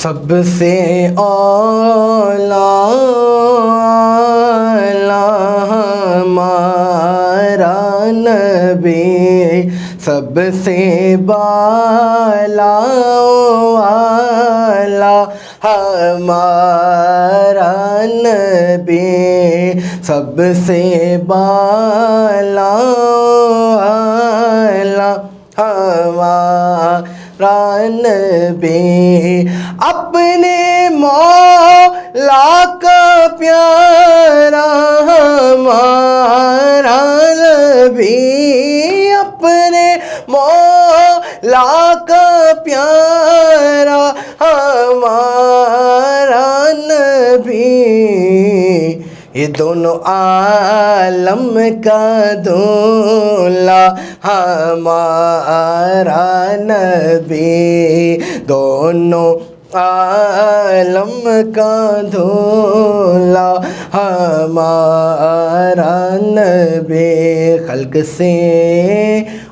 سب سے اولا ہمارا نبی، سب سے بالا والا ہمارا نبی، سب سے بالا والا ہمارا نبی، اپنے مولا کا پیارا ہمارا نبی، اپنے مولا کا پیارا ہمارا نبی، یہ دونوں عالم کا دولا ہمارا نبی، دونوں عالم کا دولا ہمارا نبی، خلق سے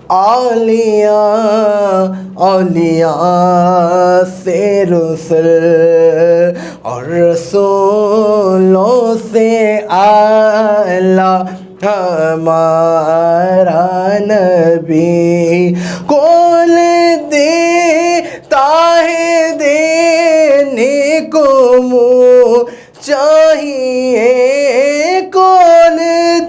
اولیاء، اولیاء سے رسل، اور رسولوں سے اعلیٰ ہمارا نبی، کون دیتا ہے دینے کو منہ چاہیے، کون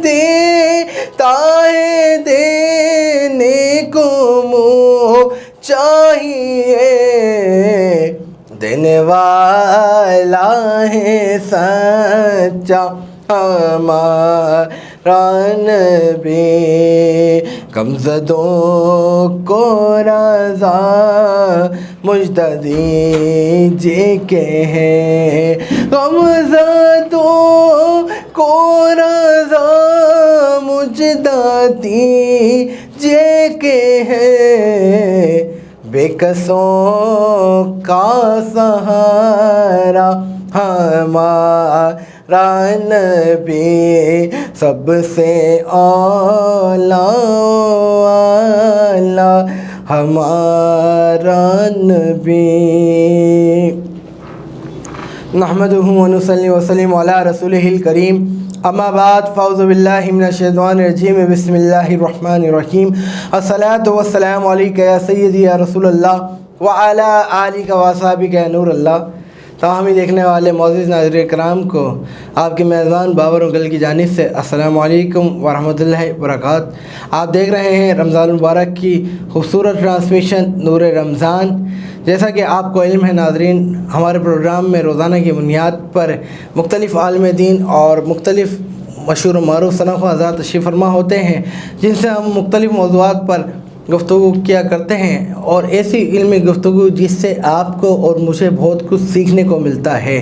دیتا ہے دینے کو منہ چاہیے، دینے والا ہے سچا ہمارا نبی، غمزدوں کو رضا مجدہ دیجیے کہ ہے، غمزدوں کو رضا مجدہ دیجیے کہ ہے، بے کسوں کا سہارا ہمارا نبی، سب سے اولا والا ہمارا نبی، نحمدہ و نصلی وسلم علی رسولہ الکریم، اما بعد فاعوذ باللہ من الشیطان الرجیم، بسم اللہ الرحمن الرحیم، الصلاۃ والسلام علیک یا سیدی یا رسول اللہ وعلی آلک و اصحابک یا نور اللہ۔ تمامی دیکھنے والے معزز ناظرین کرام کو آپ کے میزبان بابر انکل کی جانب سے السلام علیکم ورحمۃ اللہ وبرکاتہ۔ آپ دیکھ رہے ہیں رمضان المبارک کی خوبصورت ٹرانسمیشن نور رمضان۔ جیسا کہ آپ کو علم ہے ناظرین، ہمارے پروگرام میں روزانہ کی بنیاد پر مختلف عالم دین اور مختلف مشہور و معروف صنف حضرات تشریف فرما ہوتے ہیں، جن سے ہم مختلف موضوعات پر گفتگو کیا کرتے ہیں، اور ایسی علمی گفتگو جس سے آپ کو اور مجھے بہت کچھ سیکھنے کو ملتا ہے۔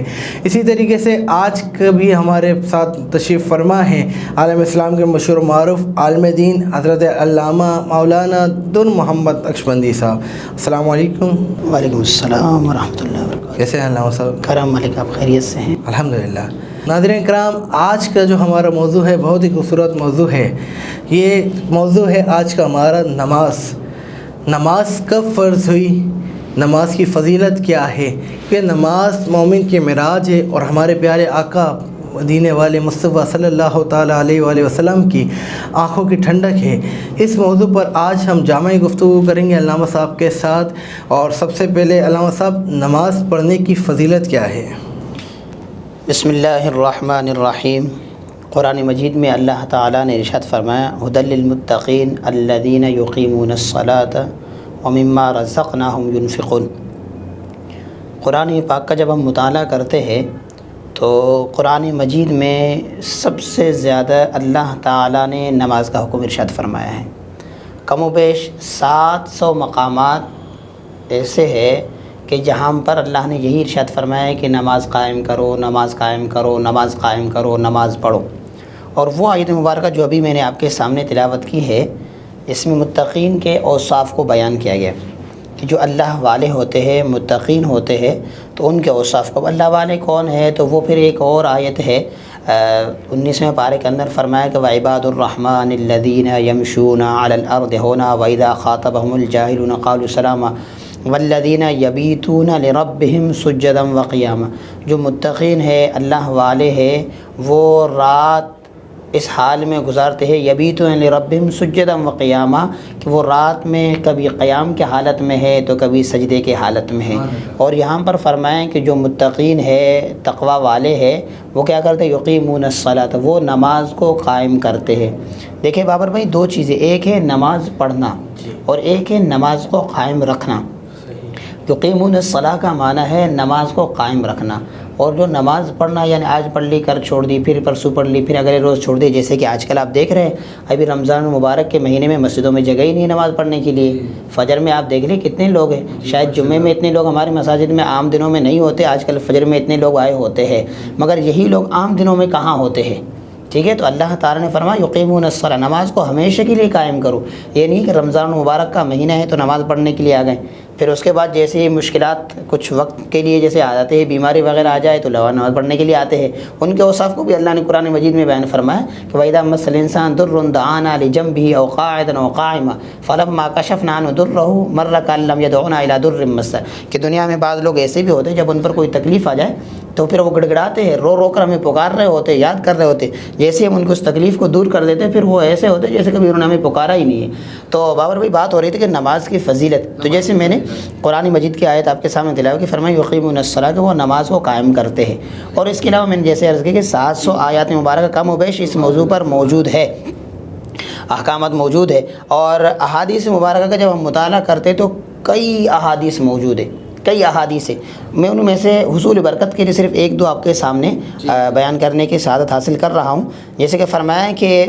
اسی طریقے سے آج بھی ہمارے ساتھ تشریف فرما ہیں عالم اسلام کے مشہور و معروف عالم دین حضرت علامہ مولانا در محمد نقشبندی صاحب۔ السلام علیکم۔ وعلیکم السلام ورحمۃ اللہ وبرکاتہ۔ کیسے ہیں علامہ صاحب؟ کرم ملک، آپ خیریت سے ہیں؟ الحمدللہ۔ ناظرین کرام، آج کا جو ہمارا موضوع ہے بہت ہی خوبصورت موضوع ہے۔ یہ موضوع ہے آج کا ہمارا نماز۔ نماز کب فرض ہوئی؟ نماز کی فضیلت کیا ہے؟ کہ نماز مومن کی معراج ہے، اور ہمارے پیارے آقا مدینے والے مصطفیٰ صلی اللہ تعالیٰ علیہ وآلہ وسلم کی آنکھوں کی ٹھنڈک ہے۔ اس موضوع پر آج ہم جامع گفتگو کریں گے علامہ صاحب کے ساتھ۔ اور سب سے پہلے علامہ صاحب، نماز پڑھنے کی فضیلت کیا ہے؟ بسم اللہ الرحمن الرحیم۔ قرآن مجید میں اللہ تعالیٰ نے ارشاد فرمایا، ھدی للمتقین الذین یقیمون الصلاۃ ومما رزقناہم ینفقون۔ قرآن پاک کا جب ہم مطالعہ کرتے ہیں تو قرآن مجید میں سب سے زیادہ اللہ تعالیٰ نے نماز کا حکم ارشاد فرمایا ہے۔ کم و بیش 700 مقامات ایسے ہے کہ جہاں پر اللہ نے یہی ارشاد فرمایا ہے کہ نماز قائم کرو، نماز قائم کرو، نماز قائم کرو، نماز پڑھو۔ اور وہ آیت مبارکہ جو ابھی میں نے آپ کے سامنے تلاوت کی ہے، اس میں متقین کے اوصاف کو بیان کیا گیا کہ جو اللہ والے ہوتے ہیں، متقین ہوتے ہیں، تو ان کے اوصاف کو، اللہ والے کون ہے؟ تو وہ پھر ایک اور آیت ہے 19ویں پارے کے اندر فرمایا کہ وعباد الرحمن الذین یمشون علی الارض ہونا وَإِذَا خَاطَبَهُمُ الْجَاهِلُونَ قَالُوا سَلَامًا۔ والذین یبیتون لربہم سجدا وقیاما، جو متقین ہے، اللہ والے ہیں، وہ رات اس حال میں گزارتے ہیں، یبیتون لربہم سجدا وقیاما، کہ وہ رات میں کبھی قیام کے حالت میں ہے تو کبھی سجدے کے حالت میں ہے۔ اور یہاں پر فرمائیں کہ جو متقین ہے، تقوی والے ہیں، وہ کیا کرتے ہیں؟ یقیمون الصلاۃ، وہ نماز کو قائم کرتے ہیں۔ دیکھیں بابر بھائی، دو چیزیں، ایک ہے نماز پڑھنا اور ایک ہے نماز کو قائم رکھنا۔ یقیمون الصلاۃ کا معنی ہے نماز کو قائم رکھنا، اور جو نماز پڑھنا یعنی آج پڑھ لی کر چھوڑ دی، پھر پرسوں پڑھ لی، پھر اگلے روز چھوڑ دی، جیسے کہ آج کل آپ دیکھ رہے ہیں ابھی رمضان المبارک کے مہینے میں مسجدوں میں جگہ ہی نہیں نماز پڑھنے کے لیے۔ فجر میں آپ دیکھ لیں کتنے لوگ ہیں، شاید جمعے میں اتنے لوگ ہماری مساجد میں عام دنوں میں نہیں ہوتے، آج کل فجر میں اتنے لوگ آئے ہوتے ہیں، مگر یہی لوگ عام دنوں میں کہاں ہوتے ہیں؟ ٹھیک ہے، تو اللہ تعالیٰ نے فرمایا یقیمون الصلاۃ، نماز کو ہمیشہ کے لیے قائم کرو۔ یہ نہیں کہ رمضان المبارک کا مہینہ ہے تو نماز پڑھنے کے لیے آ گئے، پھر اس کے بعد جیسے ہی مشکلات کچھ وقت کے لیے جیسے آ جاتے ہیں، بیماری وغیرہ آ جائے تو نماز پڑھنے کے لیے آتے ہیں۔ ان کے اوصاف کو بھی اللہ نے قرآن مجید میں بیان فرمایا کہ وَإِذَا مَسَّ الْإِنسَانَ ضُرٌّ دَعَانَا لِجَنبِهِ أَوْ قَاعِدًا أَوْ قَائِمًا فَلَمَّا كَشَفْنَا عَنْهُ ضُرَّهُ مَرَّ كَأَن لَّمْ يَدْعُونَا إِلَىٰ ضُرٍّ مَّسَّهُ، کہ دنیا میں بعض لوگ ایسے بھی ہوتے ہیں جب ان پر کوئی تکلیف آ جائے تو پھر وہ گڑگڑاتے ہیں، رو رو کر ہمیں پکار رہے ہوتے، یاد کر رہے ہوتے، جیسے ہم ان کو اس تکلیف کو دور کر دیتے پھر وہ ایسے ہوتے جیسے کبھی انہوں نے ہمیں پکارا ہی نہیں ہے۔ تو بابر بھائی بات ہو رہی تھی کہ نماز کی فضیلت، تو جیسے میں نے قرآن مجید کی آیت آپ کے سامنے تلاوت کی، فرمایا یقیمون الصلاۃ، کہ وہ نماز کو قائم کرتے ہیں۔ اور اس کے علاوہ میں نے جیسے عرض کی کہ 700 آیات مبارکہ کم و بیش اس موضوع پر موجود ہے، احکامات موجود ہے۔ اور احادیث مبارکہ کا جب ہم مطالعہ کرتے تو کئی احادیث موجود ہے، کئی احادیث ہے۔ میں ان میں سے حصول برکت کے لیے صرف ایک دو آپ کے سامنے بیان کرنے کی سعادت حاصل کر رہا ہوں۔ جیسے کہ فرمایا کہ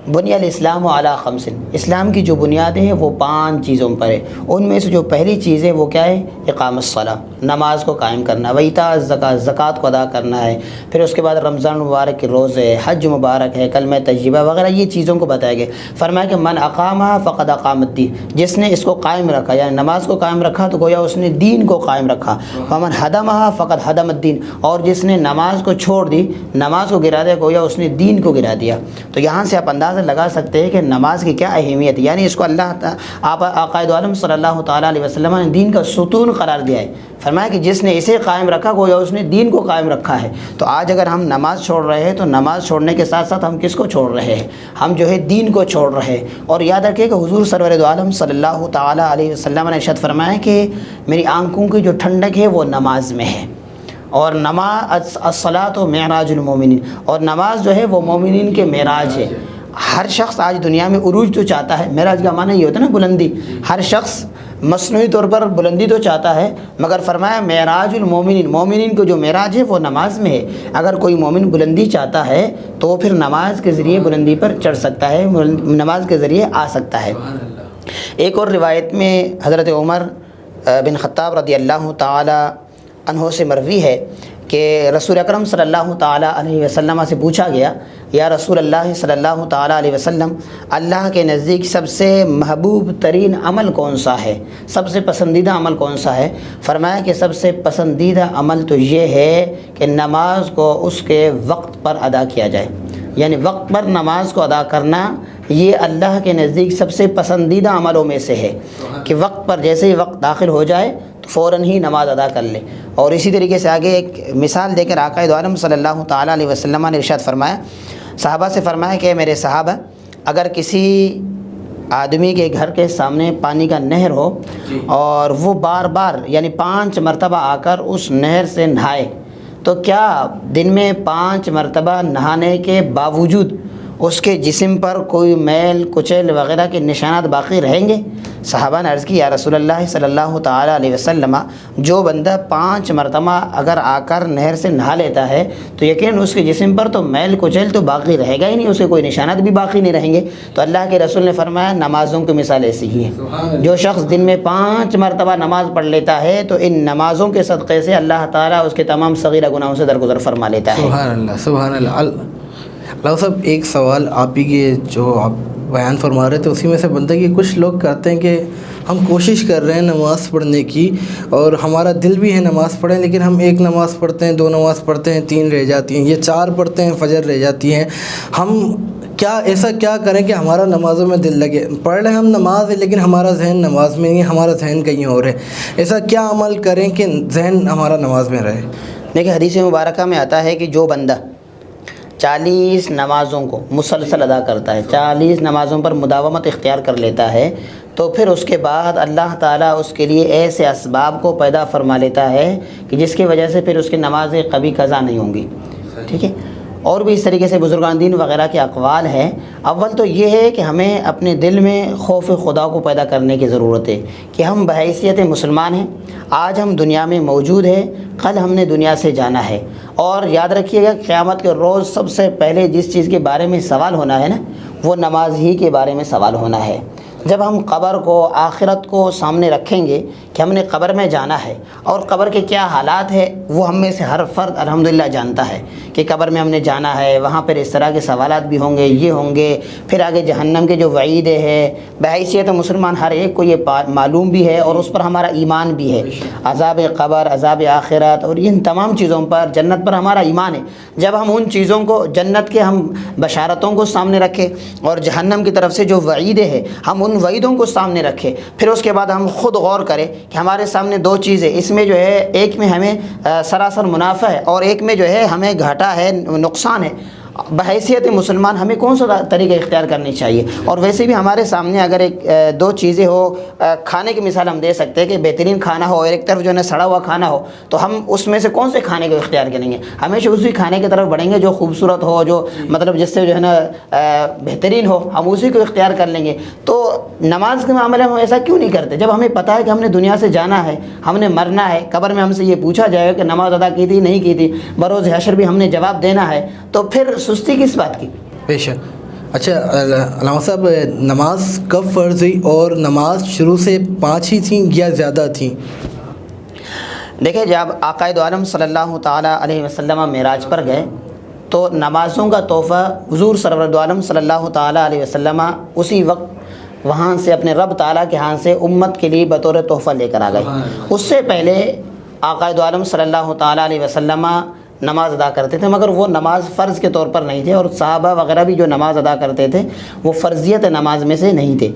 بنی الاسلام علی خمس، اسلام کی جو بنیادیں ہیں وہ 5 چیزوں پر ہے۔ ان میں سے جو پہلی چیز ہے وہ کیا ہے؟ اقام الصلاۃ، نماز کو قائم کرنا، وایتاء الزکوٰۃ، زکوٰۃ کو ادا کرنا ہے، پھر اس کے بعد رمضان مبارک کے روزے، حج مبارک ہے، کلمہ طیبہ وغیرہ، یہ چیزوں کو بتایا گیا۔ فرمایا کہ من اقامہ فقد اقام الدین، جس نے اس کو قائم رکھا یعنی نماز کو قائم رکھا تو گویا اس نے دین کو قائم رکھا۔ ومن ہدمہ فقد ہدم الدین، اور جس نے نماز کو چھوڑ دی، نماز کو گرا دیا، گویا اس نے دین کو گرا دیا۔ تو یہاں سے آپ اندازہ لگا سکتے ہیں کہ نماز کی کیا اہمیت ہے، یعنی اس کو اللہ آقائد عالم صلی اللہ تعالیٰ علیہ وسلم نے دین کا ستون قرار دیا ہے۔ فرمایا کہ جس نے اسے قائم رکھا گویا اس نے دین کو قائم رکھا ہے۔ تو آج اگر ہم نماز چھوڑ رہے ہیں تو نماز چھوڑنے کے ساتھ ساتھ ہم کس کو چھوڑ رہے ہیں؟ ہم جو ہے دین کو چھوڑ رہے ہیں۔ اور یاد رکھیے کہ حضور سرور دو عالم صلی اللہ تعالیٰ علیہ وسلم نے ارشاد فرمایا کہ میری آنکھوں کی جو ٹھنڈک ہے وہ نماز میں ہے، اور نماز الصلاۃ معراج المومنین، اور نماز جو ہے وہ مومنین کے معراج ہے۔ ہر شخص آج دنیا میں عروج تو چاہتا ہے، معراج کا معنی یہ ہوتا ہے نا بلندی، ہر شخص مصنوعی طور پر بلندی تو چاہتا ہے، مگر فرمایا معراج المومنین، مومنین کو جو معراج ہے وہ نماز میں ہے۔ اگر کوئی مومن بلندی چاہتا ہے تو وہ پھر نماز کے ذریعے بلندی پر چڑھ سکتا ہے، نماز کے ذریعے آ سکتا ہے۔ ایک اور روایت میں حضرت عمر بن خطاب رضی اللہ تعالی عنہ سے مروی ہے کہ رسول اکرم صلی اللہ تعالیٰ علیہ وسلم سے پوچھا گیا، یا رسول اللہ صلی اللہ تعالیٰ علیہ وسلم، اللہ کے نزدیک سب سے محبوب ترین عمل کون سا ہے، سب سے پسندیدہ عمل کون سا ہے؟ فرمایا کہ سب سے پسندیدہ عمل تو یہ ہے کہ نماز کو اس کے وقت پر ادا کیا جائے، یعنی وقت پر نماز کو ادا کرنا یہ اللہ کے نزدیک سب سے پسندیدہ عملوں میں سے ہے، کہ وقت پر جیسے ہی وقت داخل ہو جائے تو فوراً ہی نماز ادا کر لے۔ اور اسی طریقے سے آگے ایک مثال دے کر آقا دو عالم صلی اللہ تعالیٰ علیہ وسلم نے ارشاد فرمایا، صحابہ سے فرمایا کہ میرے صحابہ، اگر کسی آدمی کے گھر کے سامنے پانی کا نہر ہو اور وہ بار بار یعنی 5 مرتبہ آ کر اس نہر سے نہائے، تو کیا دن میں 5 مرتبہ نہانے کے باوجود اس کے جسم پر کوئی میل کچیل وغیرہ کے نشانات باقی رہیں گے؟ صحابہ نے عرض کی، یا رسول اللہ صلی اللہ تعالیٰ علیہ وسلم، جو بندہ 5 مرتبہ اگر آ کر نہر سے نہا لیتا ہے تو یقیناً اس کے جسم پر تو میل کچیل تو باقی رہے گا ہی نہیں، اس کے کوئی نشانات بھی باقی نہیں رہیں گے۔ تو اللہ کے رسول نے فرمایا نمازوں کی مثال ایسی ہی ہے، جو شخص دن میں 5 مرتبہ نماز پڑھ لیتا ہے تو ان نمازوں کے صدقے سے اللہ تعالیٰ اس کے تمام صغیرہ گناہوں سے درگزر فرما لیتا ہے۔ سبحان اللہ، سبحان اللہ۔ اللہ صاحب ایک سوال آپ ہی کے جو آپ بیان فرما رہے تھے اسی میں سے بندگی کچھ لوگ کرتے ہیں کہ ہم کوشش کر رہے ہیں نماز پڑھنے کی اور ہمارا دل بھی ہے نماز پڑھیں، لیکن ہم ایک نماز پڑھتے ہیں، 2 نماز پڑھتے ہیں، 3 رہ جاتی ہیں، یہ 4 پڑھتے ہیں، فجر رہ جاتی ہیں۔ ہم ایسا کیا کریں کہ ہمارا نمازوں میں دل لگے؟ پڑھ رہے ہم نماز ہے لیکن ہمارا ذہن نماز میں نہیں ہے، ہمارا ذہن کہیں اور ہے۔ ایسا کیا عمل کریں کہ ذہن ہمارا نماز میں رہے؟ دیکھیں حدیث مبارکہ میں آتا ہے کہ جو بندہ 40 نمازوں کو مسلسل ادا کرتا ہے، 40 نمازوں پر مداومت اختیار کر لیتا ہے، تو پھر اس کے بعد اللہ تعالیٰ اس کے لیے ایسے اسباب کو پیدا فرما لیتا ہے کہ جس کی وجہ سے پھر اس کی نمازیں کبھی قضا نہیں ہوں گی۔ ٹھیک ہے، اور بھی اس طریقے سے بزرگان دین وغیرہ کے اقوال ہیں۔ اول تو یہ ہے کہ ہمیں اپنے دل میں خوف خدا کو پیدا کرنے کی ضرورت ہے کہ ہم بحیثیت مسلمان ہیں، آج ہم دنیا میں موجود ہیں، کل ہم نے دنیا سے جانا ہے، اور یاد رکھیے گا قیامت کے روز سب سے پہلے جس چیز کے بارے میں سوال ہونا ہے نا، وہ نماز ہی کے بارے میں سوال ہونا ہے۔ جب ہم قبر کو، آخرت کو سامنے رکھیں گے کہ ہم نے قبر میں جانا ہے اور قبر کے کیا حالات ہے، وہ ہم میں سے ہر فرد الحمدللہ جانتا ہے کہ قبر میں ہم نے جانا ہے، وہاں پر اس طرح کے سوالات بھی ہوں گے، یہ ہوں گے، پھر آگے جہنم کے جو وعید ہے، بحیثیت مسلمان ہر ایک کو یہ معلوم بھی ہے اور اس پر ہمارا ایمان بھی ہے۔ عذاب قبر، عذاب آخرت اور ان تمام چیزوں پر، جنت پر ہمارا ایمان ہے۔ جب ہم ان چیزوں کو، جنت کے ہم بشارتوں کو سامنے رکھیں اور جہنم کی طرف سے جو وعیدیں ہیں ہم ان وعیدوں کو سامنے رکھیں، پھر اس کے بعد ہم خود غور کریں کہ ہمارے سامنے 2 چیزیں، اس میں جو ہے ایک میں ہمیں سراسر منافع ہے اور ایک میں جو ہے ہمیں گھاٹا ہے، نقصان ہے۔ بحیثیت مسلمان ہمیں کون سا طریقہ اختیار کرنی چاہیے؟ اور ویسے بھی ہمارے سامنے اگر 2 چیزیں ہو، کھانے کی مثال ہم دے سکتے ہیں کہ بہترین کھانا ہو اور ایک طرف جو ہے نا سڑا ہوا کھانا ہو، تو ہم اس میں سے کون سے کھانے کو اختیار کریں گے؟ ہمیشہ اسی کھانے کی طرف بڑھیں گے جو خوبصورت ہو، جو مطلب جس سے جو ہے نا بہترین ہو، ہم اسی کو اختیار کر لیں گے۔ تو نماز کے معاملے میں ہم ایسا کیوں نہیں کرتے؟ جب ہمیں پتہ ہے کہ ہم نے دنیا سے جانا ہے، ہم نے مرنا ہے، قبر میں ہم سے یہ پوچھا جائے گا کہ نماز ادا کی تھی نہیں کی تھی، بروز حشر بھی ہم نے جواب دینا ہے، تو پھر سستی کس بات کی؟ بے شک۔ اچھا علامہ صاحب، نماز کب فرض ہوئی اور نماز شروع سے 5 ہی تھیں یا زیادہ تھیں؟ دیکھیں، جب آقائد عالم صلی اللہ تعالیٰ علیہ وسلم معراج پر گئے تو نمازوں کا تحفہ حضور سرور عالم صلی اللہ تعالیٰ علیہ وسلم اسی وقت وہاں سے اپنے رب تعالیٰ کے ہاں سے امت کے لیے بطور تحفہ لے کر آ گئے۔ اس سے پہلے آقائد عالم صلی اللہ تعالیٰ علیہ وسلم نماز ادا کرتے تھے، مگر وہ نماز فرض کے طور پر نہیں تھے، اور صحابہ وغیرہ بھی جو نماز ادا کرتے تھے وہ فرضیت نماز میں سے نہیں تھے۔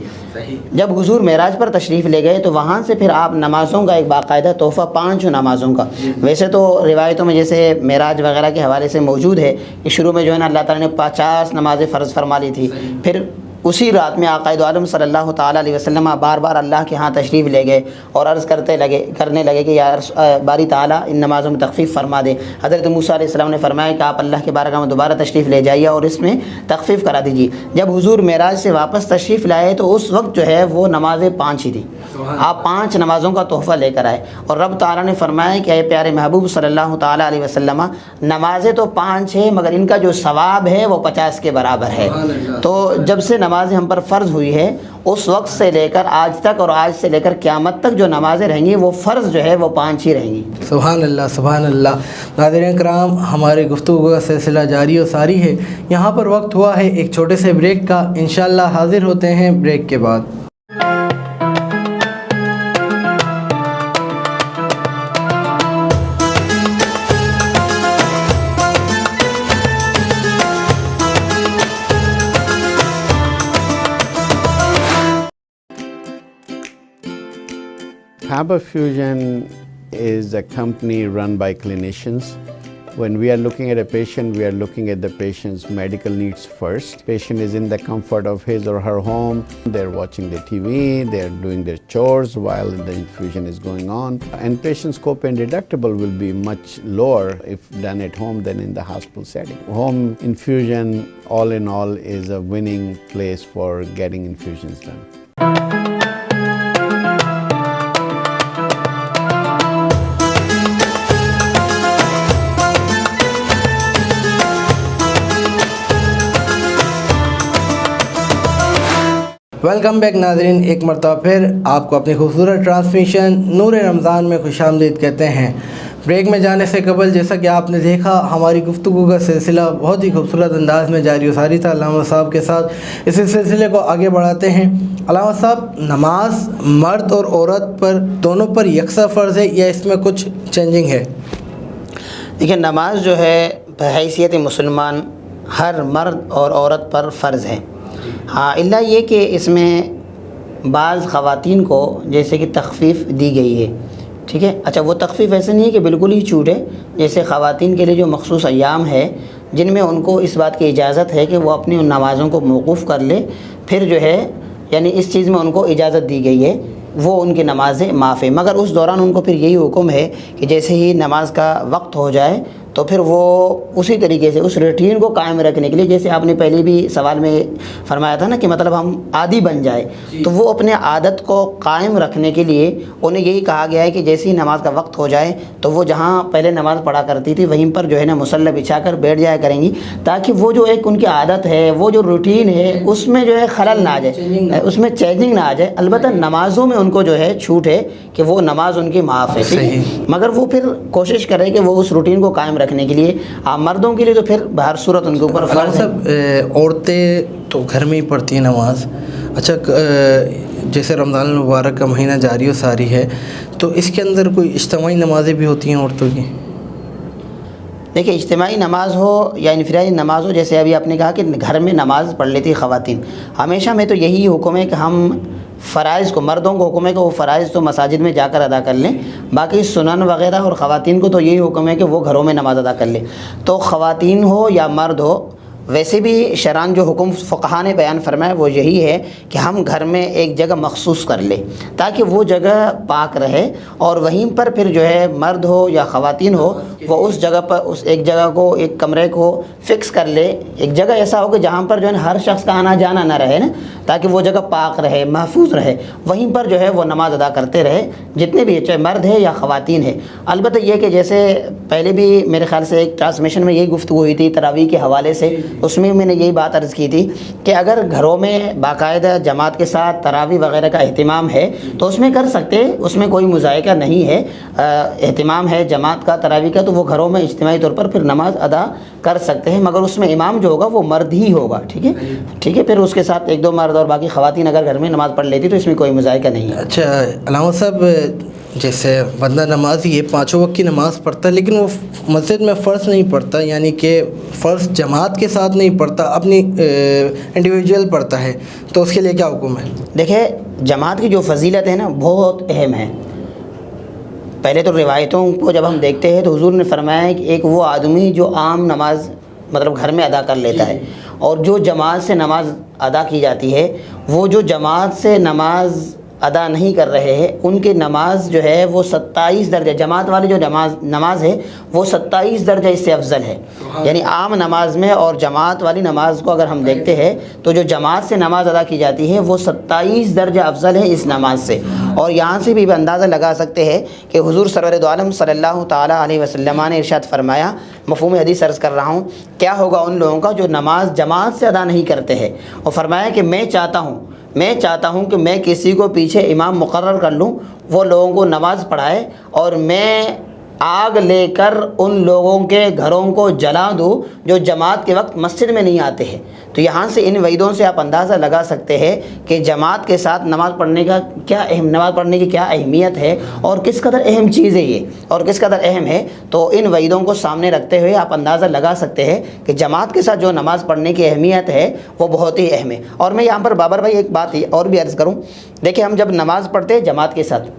جب حضور معراج پر تشریف لے گئے تو وہاں سے پھر آپ نمازوں کا ایک باقاعدہ تحفہ 5 نمازوں کا، ویسے تو روایتوں میں جیسے معراج وغیرہ کے حوالے سے موجود ہے کہ شروع میں جو ہے نا اللہ تعالیٰ نے 50 نمازیں فرض فرما لی تھی، پھر اسی رات میں آقائد عالم صلی اللہ تعالیٰ علیہ وسلم بار بار اللہ کے ہاں تشریف لے گئے اور عرض کرنے لگے کہ یا باری تعالیٰ ان نمازوں میں تخفیف فرما دے۔ حضرت موسیٰ علیہ السلام نے فرمایا کہ آپ اللہ کے بارگاہ میں دوبارہ تشریف لے جائیے اور اس میں تخفیف کرا دیجیے۔ جب حضور معراج سے واپس تشریف لائے تو اس وقت جو ہے وہ نمازیں 5 ہی تھیں، آپ 5 نمازوں کا تحفہ لے کر آئے، اور رب تعالیٰ نے فرمایا کہ اے پیارے محبوب صلی اللہ تعالیٰ علیہ وسلم، نمازیں تو 5 ہیں مگر ان کا جو ثواب ہے وہ 50 کے برابر ہے۔ تو جب سے نمازیں ہم پر فرض ہوئی ہے اس وقت سے لے کر آج تک اور آج سے لے کر قیامت تک جو نمازیں رہیں گی وہ فرض جو ہے وہ 5 ہی رہیں گی۔ سبحان اللہ، سبحان اللہ۔ ناظرین کرام، ہمارے گفتگو کا سلسلہ جاری و ساری ہے، یہاں پر وقت ہوا ہے ایک چھوٹے سے بریک کا، انشاءاللہ حاضر ہوتے ہیں بریک کے بعد۔ Faber Fusion is a company run by clinicians. When we are looking at a patient, we are looking at the patient's medical needs first. Patient is in the comfort of his or her home. They're watching the TV, they're doing their chores while the infusion is going on. And patient's copay and deductible will be much lower if done at home than in the hospital setting. Home infusion, all in all, is a winning place for getting infusions done. Welcome back ناظرین، ایک مرتبہ پھر آپ کو اپنی خوبصورت transmission نور رمضان میں خوش آمدید کہتے ہیں۔ بریک میں جانے سے قبل جیسا کہ آپ نے دیکھا ہماری گفتگو کا سلسلہ بہت ہی خوبصورت انداز میں جاری و ساری تھا علامہ صاحب کے ساتھ. اس سلسلے کو آگے بڑھاتے ہیں. علامہ صاحب، نماز مرد اور عورت پر دونوں پر یکساں فرض ہے یا اس میں کچھ چینجنگ ہے؟ دیکھیں، نماز جو ہے بحیثیت مسلمان ہر مرد اور عورت پر فرض ہے. ہاں، الا یہ کہ اس میں بعض خواتین کو جیسے کہ تخفیف دی گئی ہے. ٹھیک ہے. اچھا، وہ تخفیف ایسے نہیں ہے کہ بالکل ہی چھوٹ ہے. جیسے خواتین کے لیے جو مخصوص ایام ہے جن میں ان کو اس بات کی اجازت ہے کہ وہ اپنی ان نمازوں کو موقوف کر لے، پھر جو ہے یعنی اس چیز میں ان کو اجازت دی گئی ہے، وہ ان کی نمازیں معاف ہے. مگر اس دوران ان کو پھر یہی حکم ہے کہ جیسے ہی نماز کا وقت ہو جائے تو پھر وہ اسی طریقے سے اس روٹین کو قائم رکھنے کے لیے، جیسے آپ نے پہلے بھی سوال میں فرمایا تھا نا کہ مطلب ہم عادی بن جائے، تو وہ اپنے عادت کو قائم رکھنے کے لیے انہیں یہی کہا گیا ہے کہ جیسے ہی نماز کا وقت ہو جائے تو وہ جہاں پہلے نماز پڑھا کرتی تھی وہیں پر جو ہے نا مصلی بچھا کر بیٹھ جایا کریں گی، تاکہ وہ جو ایک ان کی عادت ہے، وہ جو روٹین ہے، اس میں جو ہے خلل نہ آ جائے، اس میں چینجنگ نہ آ جائے. البتہ نمازوں میں ان کو جو ہے چھوٹ ہے کہ وہ نماز ان کی معاف ہے، مگر وہ پھر کوشش کرے کہ وہ اس روٹین کو قائم رکھنے کے لیے. مردوں کے لیے تو پھر بہر صورت ان کے اوپر فرض ہے. عورتیں تو گھر میں ہی پڑھتی ہیں نماز. اچھا، جیسے رمضان المبارک کا مہینہ جاری و ساری ہے تو اس کے اندر کوئی اجتماعی نمازیں بھی ہوتی ہیں عورتوں کی؟ دیکھیں، اجتماعی نماز ہو یا انفرادی نماز ہو، جیسے ابھی آپ نے کہا کہ گھر میں نماز پڑھ لیتی خواتین، ہمیشہ میں تو یہی حکم ہے کہ ہم فرائض کو، مردوں کو حکم ہے کہ وہ فرائض تو مساجد میں جا کر ادا کر لیں، باقی سنن وغیرہ اور خواتین کو تو یہی حکم ہے کہ وہ گھروں میں نماز ادا کر لیں. تو خواتین ہو یا مرد ہو، ویسے بھی شرعاً جو حکم فقہا نے بیان فرمایا وہ یہی ہے کہ ہم گھر میں ایک جگہ مخصوص کر لیں تاکہ وہ جگہ پاک رہے، اور وہیں پر پھر جو ہے مرد ہو یا خواتین ہو وہ اس جگہ پر اس ایک جگہ کو، ایک کمرے کو فکس کر لے. ایک جگہ ایسا ہو کہ جہاں پر جو ہے ہر شخص کا آنا جانا نہ رہے نا، تاکہ وہ جگہ پاک رہے، محفوظ رہے، وہیں پر جو ہے وہ نماز ادا کرتے رہے، جتنے بھی چاہے مرد ہے یا خواتین ہے. البتہ یہ کہ جیسے پہلے بھی میرے خیال سے ایک ٹرانسمیشن میں یہی گفتگو ہوئی تھی تراویح کے حوالے سے، اس میں نے یہی بات عرض کی تھی کہ اگر گھروں میں باقاعدہ جماعت کے ساتھ تراویح وغیرہ کا اہتمام ہے تو اس میں کر سکتے، اس میں کوئی مذائقہ نہیں ہے. اہتمام ہے جماعت کا تراویح کا تو وہ گھروں میں اجتماعی طور پر پھر نماز ادا کر سکتے ہیں، مگر اس میں امام جو ہوگا وہ مرد ہی ہوگا. ٹھیک ہے، ٹھیک ہے. پھر اس کے ساتھ ایک دو مرد اور باقی خواتین اگر گھر میں نماز پڑھ لیتی تو اس میں کوئی مذائقہ نہیں ہے. اچھا علامہ صاحب، جیسے بندہ نمازی ہے، پانچوں وقت کی نماز پڑھتا ہے لیکن وہ مسجد میں فرض نہیں پڑھتا، یعنی کہ فرض جماعت کے ساتھ نہیں پڑھتا، اپنی انڈیویجول پڑھتا ہے، تو اس کے لیے کیا حکم ہے؟ دیکھیں، جماعت کی جو فضیلت ہے نا بہت اہم ہے. پہلے تو روایتوں کو جب ہم دیکھتے ہیں تو حضور نے فرمایا ہے کہ ایک وہ آدمی جو عام نماز مطلب گھر میں ادا کر لیتا ہے، اور جو جماعت سے نماز ادا کی جاتی ہے، وہ جو جماعت سے نماز ادا نہیں کر رہے ہیں ان کی نماز جو ہے وہ 27 درجہ، جماعت والی جو نماز ہے وہ 27 درجہ اس سے افضل ہے. یعنی عام نماز میں اور جماعت والی نماز کو اگر ہم دیکھتے ہیں تو جو جماعت سے نماز ادا کی جاتی ہے وہ 27 درجہ افضل ہے اس نماز سے. اور یہاں سے بھی اندازہ لگا سکتے ہیں کہ حضور سرور دو عالم صلی اللہ تعالیٰ علیہ وسلم نے ارشاد فرمایا، مفہوم حدیث عرض کر رہا ہوں، کیا ہوگا ان لوگوں کا جو نماز جماعت سے ادا نہیں کرتے ہیں. اور فرمایا کہ میں چاہتا ہوں کہ میں کسی کو پیچھے امام مقرر کر لوں، وہ لوگوں کو نماز پڑھائے، اور میں آگ لے کر ان لوگوں کے گھروں کو جلا دوں جو جماعت کے وقت مسجد میں نہیں آتے ہیں. تو یہاں سے ان وعیدوں سے آپ اندازہ لگا سکتے ہیں کہ جماعت کے ساتھ نماز پڑھنے کی کیا اہمیت ہے اور کس قدر اہم چیز ہے یہ، اور کس قدر اہم ہے. تو ان وعیدوں کو سامنے رکھتے ہوئے آپ اندازہ لگا سکتے ہیں کہ جماعت کے ساتھ جو نماز پڑھنے کی اہمیت ہے وہ بہت ہی اہم ہے. اور میں یہاں پر بابر بھائی ایک بات اور بھی عرض کروں، دیکھیں ہم جب نماز پڑھتے ہیں جماعت کے ساتھ،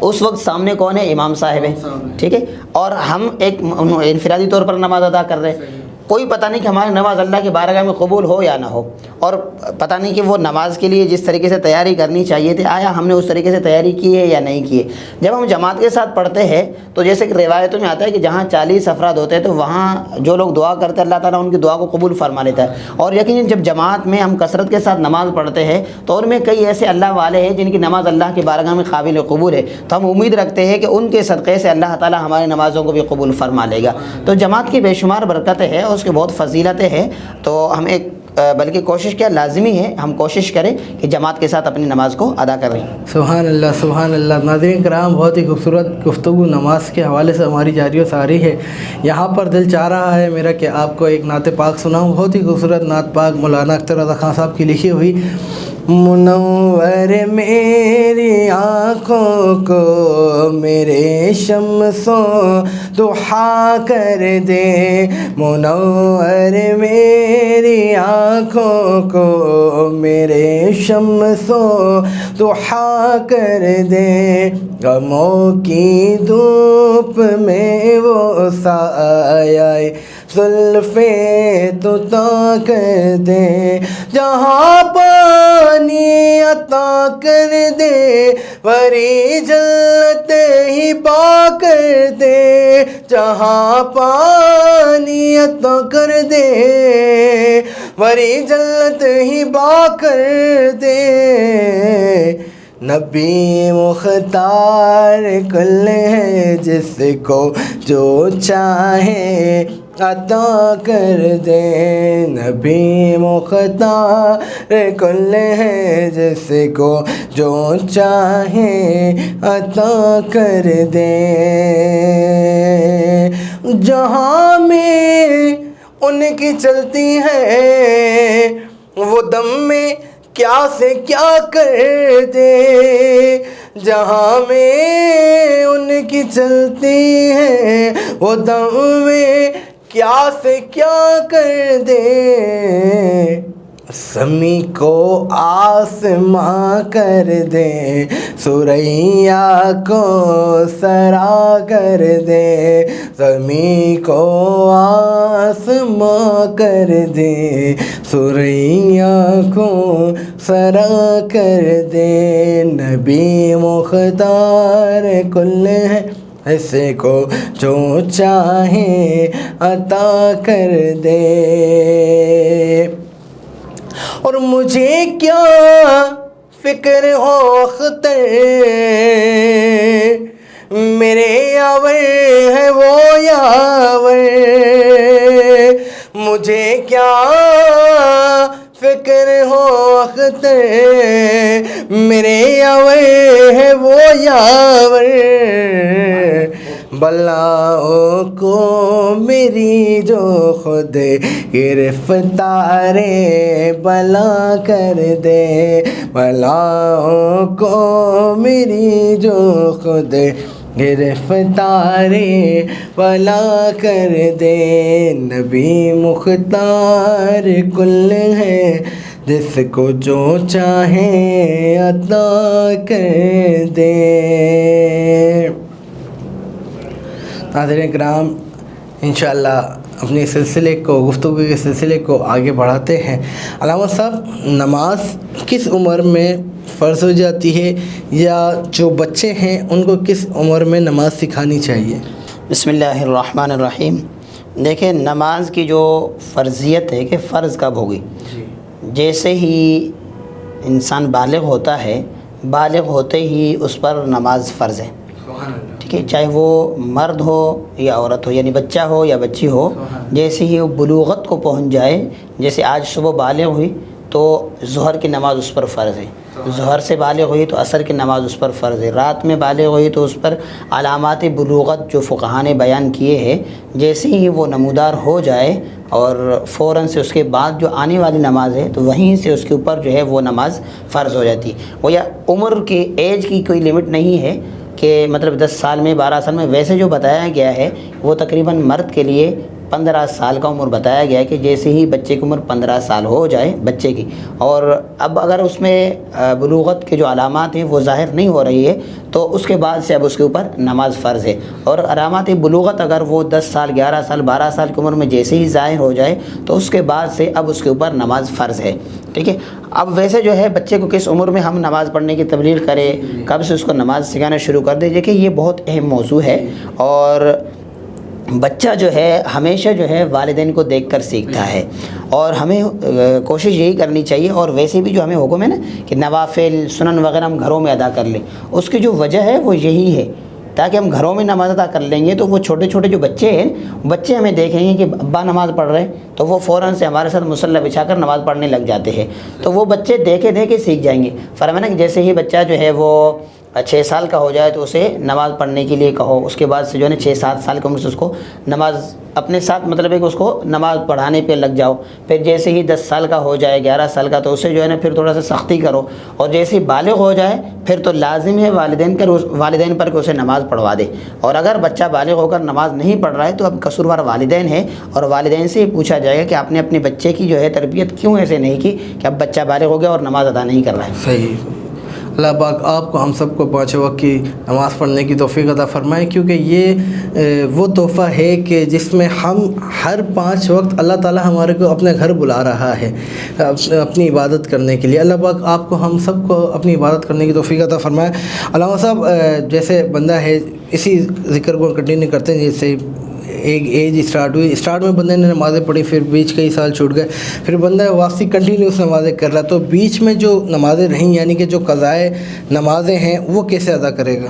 اس وقت سامنے کون ہے؟ امام صاحب ہے. ٹھیک ہے، اور ہم ایک انفرادی طور پر نماز ادا کر رہے ہیں، کوئی پتہ نہیں کہ ہماری نماز اللہ کی بارگاہ میں قبول ہو یا نہ ہو، اور پتہ نہیں کہ وہ نماز کے لیے جس طریقے سے تیاری کرنی چاہیے تھی آیا ہم نے اس طریقے سے تیاری کی ہے یا نہیں کی ہے. جب ہم جماعت کے ساتھ پڑھتے ہیں تو جیسے کہ روایتوں میں آتا ہے کہ جہاں 40 افراد ہوتے ہیں تو وہاں جو لوگ دعا کرتے ہیں اللہ تعالیٰ ان کی دعا کو قبول فرما لیتا ہے. اور یقیناً جب جماعت میں ہم کثرت کے ساتھ نماز پڑھتے ہیں تو ان میں کئی ایسے اللہ والے ہیں جن کی نماز اللہ کی بارگاہ میں قابل قبول ہے، تو ہم امید رکھتے ہیں کہ ان کے صدقے سے اللہ تعالیٰ ہماری نمازوں کو بھی قبول فرما لے گا. تو جماعت کی بے شمار برکتیں ہے، اس کی بہت فضیلتیں ہیں، تو ہمیں بلکہ کوشش کیا لازمی ہے ہم کوشش کریں کہ جماعت کے ساتھ اپنی نماز کو ادا کریں۔ سبحان اللہ سبحان اللہ۔ ناظرین کرام، بہت ہی خوبصورت گفتگو نماز کے حوالے سے ہماری جاری و ساری ہے۔ یہاں پر دل چاہ رہا ہے میرا کہ آپ کو ایک نعت پاک سناؤں، بہت ہی خوبصورت نعت پاک مولانا اختر رضا خان صاحب کی لکھی ہوئی۔ منور میری آنکھوں کو میرے شمس و ضحیٰ کر دے، منور میری آنکھوں کو میرے شمس و ضحیٰ کر دے، غموں کی دھوپ میں وہ سایہ زلفیں تو تا کر دے، جہاں پانی عطا کر دے وری جنت ہی پا کر دے، جہاں پانی عطا کر دے وری جنت ہی پا کر دے، نبی مختار کل ہے جس کو جو چاہے عطا کر دے، نبی مختار کل ہے جس کو جو چاہے عطا کر دے، جہاں میں ان کی چلتی ہے وہ دم میں کیا سے کیا کر دے، جہاں میں ان کی چلتی ہے وہ دم میں کیا سے کیا کر دے، سمی کو آسماں کر دے، سریا کو سرا کر دے، زمیں کو آسماں کر دے، سریا کو سرا کر دے، نبی مختار کل ہے اس کو جو چاہے عطا کر دے، اور مجھے کیا فکر ہو اختر میرے یاور ہے وہ یاور، مجھے کیا فکر ہو اختر میرے یاور ہے وہ یاور، بلاؤں کو میری جو خود گرفتار بلا کر دے، بلاؤں کو میری جو خود گرفتار بلا کر دے، نبی مختار کل ہے جس کو جو چاہے عطا کر دے۔ ناظرین کرام، انشاءاللہ اپنے سلسلے کو، گفتگو کے سلسلے کو آگے بڑھاتے ہیں۔ علامہ صاحب، نماز کس عمر میں فرض ہو جاتی ہے، یا جو بچے ہیں ان کو کس عمر میں نماز سکھانی چاہیے؟ بسم اللہ الرحمن الرحیم۔ دیکھیں، نماز کی جو فرضیت ہے کہ فرض کب ہوگی، جیسے ہی انسان بالغ ہوتا ہے، بالغ ہوتے ہی اس پر نماز فرض ہے، ٹھیک ہے، چاہے وہ مرد ہو یا عورت ہو، یعنی بچہ ہو یا بچی ہو، جیسے ہی وہ بلوغت کو پہنچ جائے، جیسے آج صبح بالغ ہوئی تو ظہر کی نماز اس پر فرض ہے، ظہر سے بالغ ہوئی تو عصر کی نماز اس پر فرض ہے، رات میں بالغ ہوئی تو اس پر علامات بلوغت جو فقہا نے بیان کیے ہیں، جیسے ہی وہ نمودار ہو جائے اور فوراً سے اس کے بعد جو آنے والی نماز ہے تو وہیں سے اس کے اوپر جو ہے وہ نماز فرض ہو جاتی ہے۔ وہ یا عمر کی ایج کی کوئی لمٹ نہیں ہے کہ مطلب 10 سال میں 12 سال میں، ویسے جو بتایا گیا ہے وہ تقریباً مرد کے لیے 15 سال کا عمر بتایا گیا ہے کہ جیسے ہی بچے کی عمر 15 سال ہو جائے بچے کی، اور اب اگر اس میں بلوغت کے جو علامات ہیں وہ ظاہر نہیں ہو رہی ہے تو اس کے بعد سے اب اس کے اوپر نماز فرض ہے، اور علامات بلوغت اگر وہ 10 سال 11 سال 12 سال کی عمر میں جیسے ہی ظاہر ہو جائے تو اس کے بعد سے اب اس کے اوپر نماز فرض ہے، ٹھیک ہے۔ اب ویسے جو ہے بچے کو کس عمر میں ہم نماز پڑھنے کی تبلیغ کریں، کب سے اس کو نماز سکھانا شروع کر دیں، دیکھیں یہ بہت اہم موضوع ہے، اور بچہ جو ہے ہمیشہ جو ہے والدین کو دیکھ کر سیکھتا ہے، اور ہمیں کوشش یہی کرنی چاہیے، اور ویسے بھی جو ہمیں حکم ہے نا کہ نوافل سنن وغیرہ ہم گھروں میں ادا کر لیں، اس کی جو وجہ ہے وہ یہی ہے تاکہ ہم گھروں میں نماز ادا کر لیں گے تو وہ چھوٹے چھوٹے جو بچے ہیں بچے ہمیں دیکھیں گے کہ ابا نماز پڑھ رہے ہیں تو وہ فوراً سے ہمارے ساتھ مصلی بچھا کر نماز پڑھنے لگ جاتے ہیں، تو وہ بچے دیکھے دیکھے سیکھ جائیں گے۔ فرمایا کہ جیسے ہی بچہ جو ہے وہ 6 سال کا ہو جائے تو اسے نماز پڑھنے کے لیے کہو، اس کے بعد سے جو ہے نا 6-7 سال کی عمر سے اس کو نماز اپنے ساتھ مطلب ہے کہ اس کو نماز پڑھانے پہ لگ جاؤ۔ پھر جیسے ہی 10 سال کا ہو جائے 11 سال کا تو اسے جو ہے نا پھر تھوڑا سا سختی کرو، اور جیسے ہی بالغ ہو جائے پھر تو لازم ہے والدین پر کہ اسے نماز پڑھوا دے، اور اگر بچہ بالغ ہو کر نماز نہیں پڑھ رہا ہے تو اب قصوروار والدین ہے، اور والدین سے پوچھا جائے گا کہ آپ نے اپنے بچے کی جو ہے تربیت کیوں ایسے نہیں کی کہ اب بچہ بالغ ہو گیا اور نماز ادا نہیں کر رہا ہے۔ صحیح۔ اللہ پاک آپ کو ہم سب کو 5 وقت کی نماز پڑھنے کی توفیق عطا فرمائے، کیونکہ یہ وہ تحفہ ہے کہ جس میں ہم ہر 5 وقت اللہ تعالی ہمارے کو اپنے گھر بلا رہا ہے اپنی عبادت کرنے کے لیے۔ اللہ پاک آپ کو ہم سب کو اپنی عبادت کرنے کی توفیق عطا فرمائے۔ علامہ صاحب جیسے بندہ ہے اسی ذکر کو کنٹینیو کرتے ہیں، جیسے ایک ایج اسٹارٹ میں بندے نے نمازیں پڑھی، پھر بیچ کئی سال چھوٹ گئے، پھر بندہ واپسی کنٹینیوس نمازیں کر رہا، تو بیچ میں جو نمازیں رہیں یعنی کہ جو قضائے نمازیں ہیں وہ کیسے ادا کرے گا؟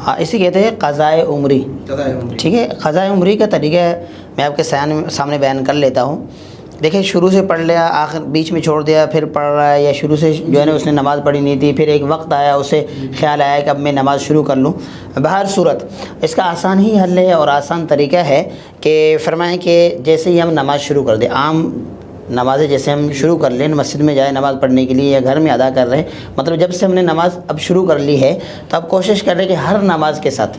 ہاں، اسی کہتے ہیں قضائے عمری۔ ٹھیک ہے، قضائے عمری کا طریقہ میں آپ کے سامنے بیان کر لیتا ہوں۔ دیکھیں، شروع سے پڑھ لیا، آخر بیچ میں چھوڑ دیا، پھر پڑھ رہا ہے، یا شروع سے جو ہے نا اس نے نماز پڑھی نہیں تھی، پھر ایک وقت آیا اسے خیال آیا کہ اب میں نماز شروع کر لوں۔ بہر صورت اس کا آسان ہی حل ہے اور آسان طریقہ ہے کہ فرمائیں کہ جیسے ہی ہم نماز شروع کر دیں، عام نمازیں جیسے ہم شروع کر لیں، مسجد میں جائیں نماز پڑھنے کے لیے یا گھر میں ادا کر رہے ہیں، مطلب جب سے ہم نے نماز اب شروع کر لی ہے تو اب کوشش کر رہے کہ ہر نماز کے ساتھ